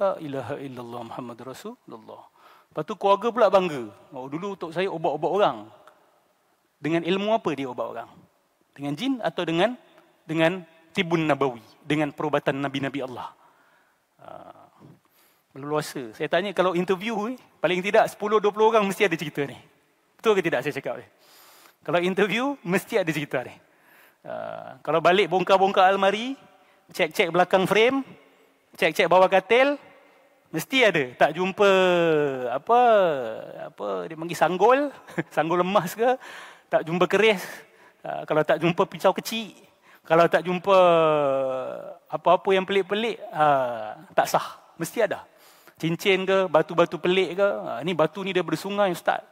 La ilaha illallah Muhammad Rasulullah. Lepas tu keluarga pula bangga. Dulu tok saya ubat-ubat orang. Dengan ilmu apa dia ubat orang? Dengan jin atau dengan tibun nabawi? Dengan perubatan Nabi-Nabi Allah. Berluasa. Saya tanya kalau interview, paling tidak 10-20 orang mesti ada cerita ni. Betul ke tidak saya cakap ni? Kalau interview, mesti ada cerita ni. Kalau balik bongkar-bongkar almari, cek-cek belakang frame, cek-cek bawah katil, mesti ada. Tak jumpa apa dia panggil sanggul, sanggul emas ke, tak jumpa keris, kalau tak jumpa pisau kecil, kalau tak jumpa apa-apa yang pelik-pelik, tak sah. Mesti ada. Cincin ke, batu-batu pelik ke, ni batu ni daripada sungai ustaz.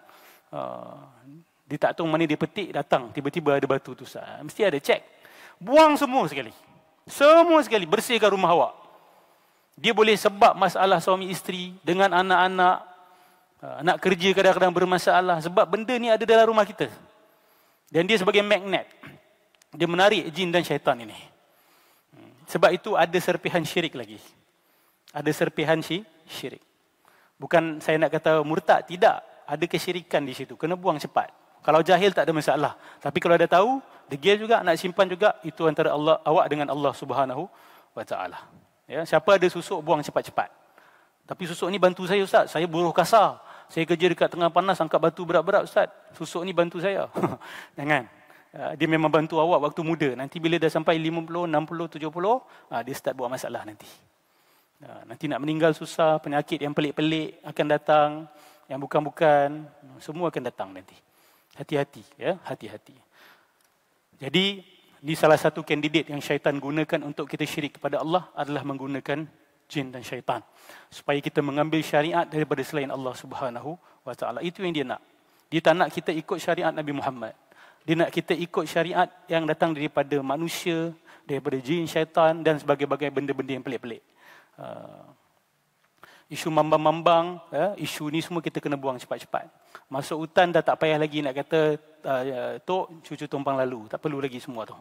Dia tak tahu mana dia petik, datang tiba-tiba ada batu tu ustaz. Mesti ada, cek. Buang semua sekali. Semua sekali, bersihkan rumah awak. Dia boleh sebab masalah suami isteri dengan anak-anak, nak kerja kadang-kadang bermasalah. Sebab benda ni ada dalam rumah kita. Dan dia sebagai magnet. Dia menarik jin dan syaitan ini. Sebab itu ada serpihan syirik lagi. Ada serpihan syirik. Bukan saya nak kata murtad, tidak. Ada kesyirikan di situ. Kena buang cepat. Kalau jahil tak ada masalah. Tapi kalau ada tahu, degil juga, nak simpan juga, itu antara awak dengan Allah Subhanahu wa Ta'ala. Ya, siapa ada susuk, buang cepat-cepat. Tapi susuk ni bantu saya ustaz. Saya buruh kasar. Saya kerja dekat tengah panas, angkat batu berat-berat ustaz. Susuk ni bantu saya. Jangan. Dia memang bantu awak waktu muda. Nanti bila dah sampai 50, 60, 70, dia start buat masalah nanti. Nanti nak meninggal susah, penyakit yang pelik-pelik akan datang. Yang bukan-bukan, semua akan datang nanti. Hati-hati. Ya, hati-hati. Jadi, ini salah satu kandidat yang syaitan gunakan untuk kita syirik kepada Allah adalah menggunakan jin dan syaitan. Supaya kita mengambil syariat daripada selain Allah Subhanahu wa Ta'ala. Itu yang dia nak. Dia tak nak kita ikut syariat Nabi Muhammad. Dia nak kita ikut syariat yang datang daripada manusia, daripada jin, syaitan dan sebagai-bagai benda-benda yang pelik-pelik. Isu mambang-mambang, isu ni semua kita kena buang cepat-cepat. Masuk hutan dah tak payah lagi nak kata, Tok, cucu tumpang lalu. Tak perlu lagi semua tu.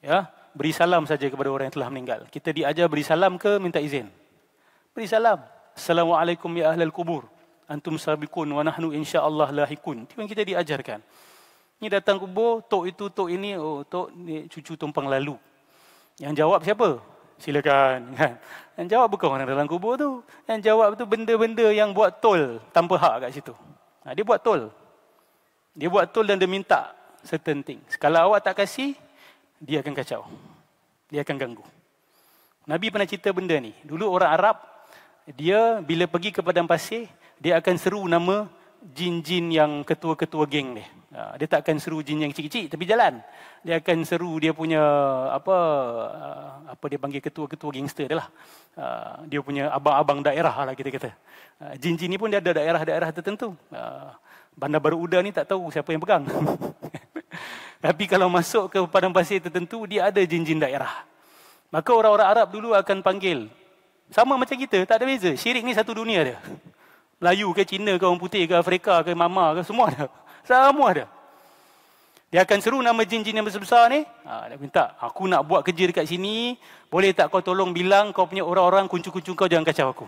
Ya, beri salam saja kepada orang yang telah meninggal. Kita diajar beri salam ke minta izin? Beri salam. Assalamualaikum ya ahlal kubur. Antum sabiqun wa nahnu insyaallah lahikun. Itu yang kita diajarkan. Ni datang kubur, tok itu, tok ini, oh tok ni cucu tumpang lalu. Yang jawab siapa? Silakan. Kan? Yang jawab bukan orang dalam kubur tu. Yang jawab tu benda-benda yang buat tol tanpa hak kat situ. Dia buat tol. Dia buat tol dan dia minta certain things. Kalau awak tak kasih, dia akan kacau. Dia akan ganggu. Nabi pernah cerita benda ni. Dulu orang Arab, dia bila pergi ke padang pasir, dia akan seru nama jin-jin yang ketua-ketua geng dia. Dia tak akan seru jin yang kecil-kecil tapi jalan. Dia akan seru dia punya apa dia panggil ketua-ketua gangster dia lah. Dia punya abang-abang daerah lah kita kata. Jin-jin ni pun dia ada daerah-daerah tertentu. Bandar Baru Uda ni tak tahu siapa yang pegang. Tapi kalau masuk ke padang pasir tertentu, dia ada jin-jin daerah. Maka orang-orang Arab dulu akan panggil. Sama macam kita, tak ada beza. Syirik ni satu dunia dia. Melayu ke Cina ke orang putih ke Afrika ke Mama ke semua ada. Semua ada. Dia akan seru nama jin-jin yang besar-besar ni. Dia minta, aku nak buat kerja dekat sini. Boleh tak kau tolong bilang kau punya orang-orang kuncu-kuncu kau jangan kacau aku.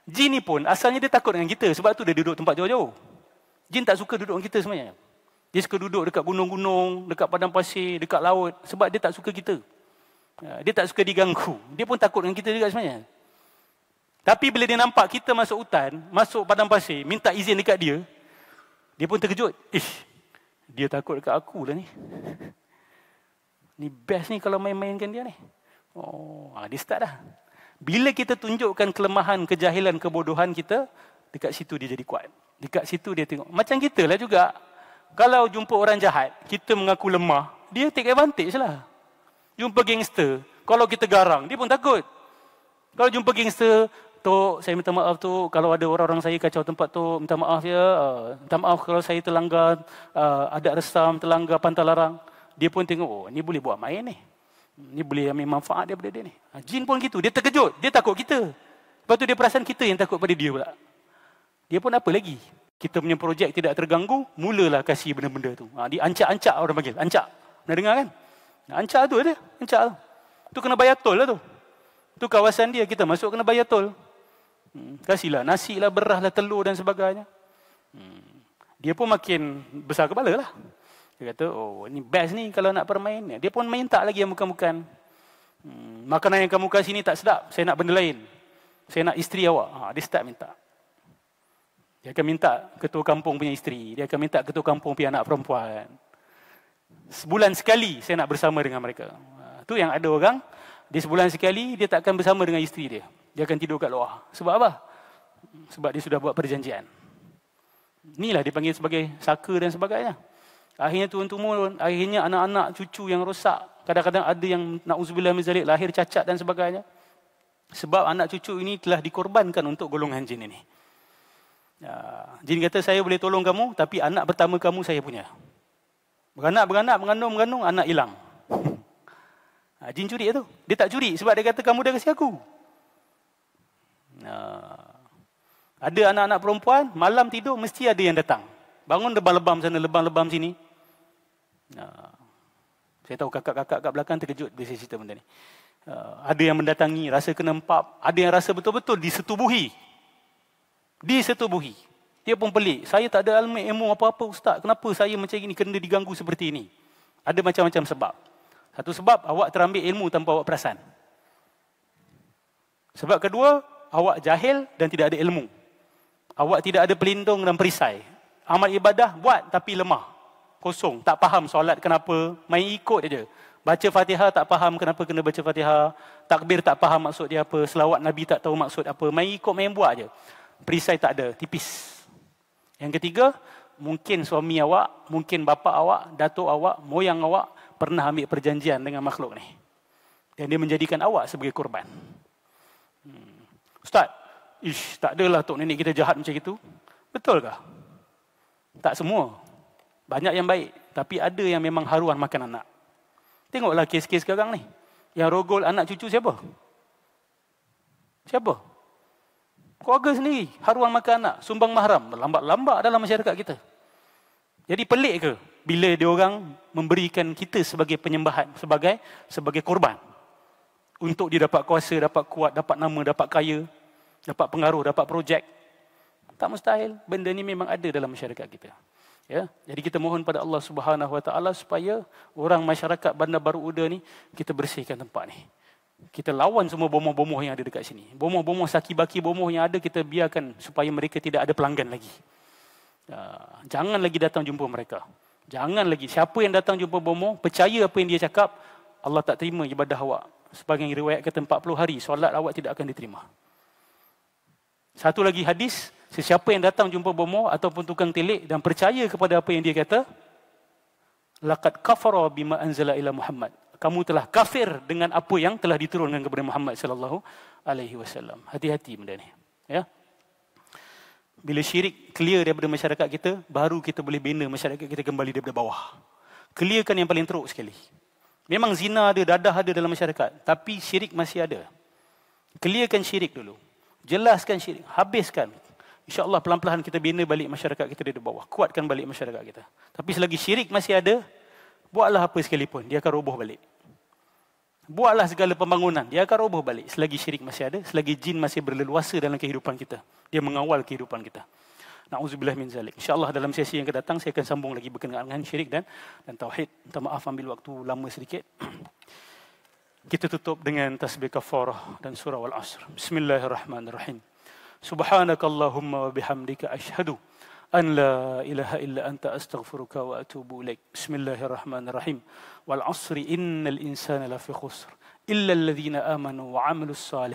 Jin ni pun asalnya dia takut dengan kita. Sebab tu dia duduk tempat jauh-jauh. Jin tak suka duduk dengan kita sebenarnya. Dia suka duduk dekat gunung-gunung, dekat padang pasir, dekat laut. Sebab dia tak suka kita. Dia tak suka diganggu. Dia pun takut dengan kita juga sebenarnya. Tapi bila dia nampak kita masuk hutan, masuk padang pasir, minta izin dekat dia, dia pun terkejut. Dia takut dekat aku lah ni. Ni best ni kalau main-mainkan dia ni. Dia start dah. Bila kita tunjukkan kelemahan, kejahilan, kebodohan kita, dekat situ dia jadi kuat. Dekat situ dia tengok. Macam kita lah juga. Kalau jumpa orang jahat, kita mengaku lemah, dia take advantage lah. Jumpa gangster, kalau kita garang, dia pun takut. Kalau jumpa gangster, Tok, saya minta maaf Tok, kalau ada orang-orang saya kacau tempat Tok, minta maaf ya. Minta maaf kalau saya terlanggar adat resam, terlanggar pantalarang. Dia pun tengok, ni boleh buat main ni. Ni boleh ambil manfaat daripada dia ni. Jin pun gitu, dia terkejut, dia takut kita. Lepas tu dia perasan kita yang takut pada dia pula. Dia pun apa lagi? Kita punya projek tidak terganggu, mulalah kasih benda-benda tu. Dia ancak-ancak orang panggil, ancak. Pernah dengar kan? Ancak tu ada, ancak tu. Tu kena bayar tol lah tu. Tu kawasan dia, kita masuk kena bayar tol. Kasihlah nasi lah, beras lah, telur dan sebagainya. Dia pun makin besar kepala lah. Dia kata, ni best ni kalau nak permain. Dia pun minta lagi yang bukan-bukan. Makanan yang kamu kasih ni tak sedap, saya nak benda lain. Saya nak isteri awak. Dia start minta. Dia akan minta ketua kampung punya isteri. Dia akan minta ketua kampung punya anak perempuan. Sebulan sekali saya nak bersama dengan mereka. Tu yang ada orang, dia sebulan sekali dia tak akan bersama dengan isteri dia. Dia akan tidur kat luar. Sebab apa? Sebab dia sudah buat perjanjian. Inilah dipanggil sebagai saka dan sebagainya. Akhirnya turun-temurun, akhirnya anak-anak cucu yang rosak. Kadang-kadang ada yang na'udzubillah min zalik, lahir cacat dan sebagainya. Sebab anak cucu ini telah dikorbankan untuk golongan jin ini. Jin kata, saya boleh tolong kamu, tapi anak pertama kamu saya punya. Beranak, mengandung, anak hilang. Jin curi tu. Dia tak curi sebab dia kata kamu dah kasih aku. Ada anak-anak perempuan, malam tidur mesti ada yang datang. Bangun lebam-lebam sana, lebam-lebam sini. Saya tahu kakak-kakak kat belakang terkejut bila saya cerita benda ni. Ada yang mendatangi, rasa kena empap. Ada yang rasa betul-betul disetubuhi. Disetubuhi. Dia pun pelik. Saya tak ada ilmu apa-apa ustaz. Kenapa saya macam ini kena diganggu seperti ini? Ada macam-macam sebab. Satu sebab, awak terambil ilmu tanpa awak perasan. Sebab kedua, awak jahil dan tidak ada ilmu. Awak tidak ada pelindung dan perisai. Amal ibadah buat tapi lemah. Kosong. Tak faham solat kenapa. Main ikut aja. Baca Fatihah tak faham kenapa kena baca Fatihah. Takbir tak faham maksud dia apa. Selawat Nabi tak tahu maksud apa. Main ikut, main buat aja. Perisai tak ada, tipis. Yang ketiga, mungkin suami awak, mungkin bapa awak, datuk awak, moyang awak pernah ambil perjanjian dengan makhluk ni. Dan dia menjadikan awak sebagai korban. Ustaz, tak adalah tok nenek kita jahat macam itu. Betulkah? Tak semua. Banyak yang baik. Tapi ada yang memang haruan makan anak. Tengoklah kes-kes sekarang ni. Yang rogol anak cucu siapa? Siapa? Keluarga sendiri, haruan makan anak, sumbang mahram, lambat-lambat dalam masyarakat kita. Jadi pelik ke bila dia orang memberikan kita sebagai penyembahan, sebagai korban untuk dia dapat kuasa, dapat kuat, dapat nama, dapat kaya, dapat pengaruh, dapat projek. Tak mustahil, benda ni memang ada dalam masyarakat kita. Ya, jadi kita mohon pada Allah Subhanahu Wa Taala supaya orang masyarakat Bandar Baru Uda ni kita bersihkan tempat ni. Kita lawan semua bomoh-bomoh yang ada dekat sini. Bomoh-bomoh saki-baki bomoh yang ada kita biarkan supaya mereka tidak ada pelanggan lagi. Jangan lagi datang jumpa mereka. Jangan lagi. Siapa yang datang jumpa bomoh, percaya apa yang dia cakap, Allah tak terima ibadah awak. Sebagai riwayat kata 40 hari solat awak tidak akan diterima. Satu lagi hadis, sesiapa yang datang jumpa bomoh ataupun tukang telik dan percaya kepada apa yang dia kata, laqad kafara bima anzala ila Muhammad. Kamu telah kafir dengan apa yang telah diturunkan kepada Muhammad sallallahu alaihi wasallam. Hati-hati benda ni, ya. Bila syirik clear daripada masyarakat kita, baru kita boleh bina masyarakat kita kembali daripada bawah. Clearkan yang paling teruk sekali. Memang zina ada, dadah ada dalam masyarakat, tapi syirik masih ada. Clearkan syirik dulu. Jelaskan syirik, habiskan. InsyaAllah pelan-pelan kita bina balik masyarakat kita dari bawah. Kuatkan balik masyarakat kita. Tapi selagi syirik masih ada, buatlah apa sekalipun, dia akan roboh balik. Buatlah segala pembangunan, dia akan roboh balik. Selagi syirik masih ada, selagi jin masih berleluasa dalam kehidupan kita. Dia mengawal kehidupan kita. Na'udzubillah min zalik. InsyaAllah dalam sesi yang akan datang, saya akan sambung lagi berkenaan dengan syirik dan tauhid. Minta maaf ambil waktu lama sedikit. Kita tutup dengan tasbih kafarah dan surah Wal-Asr. Bismillahirrahmanirrahim. Subhanakallahumma wa bihamdika ashhadu an la ilaha illa anta astaghfiruka wa atubu ilaik. Bismillahirrahmanirrahim. Wal 'asri innal insana lafi khusr illa alladhina amanu wa 'amilus salih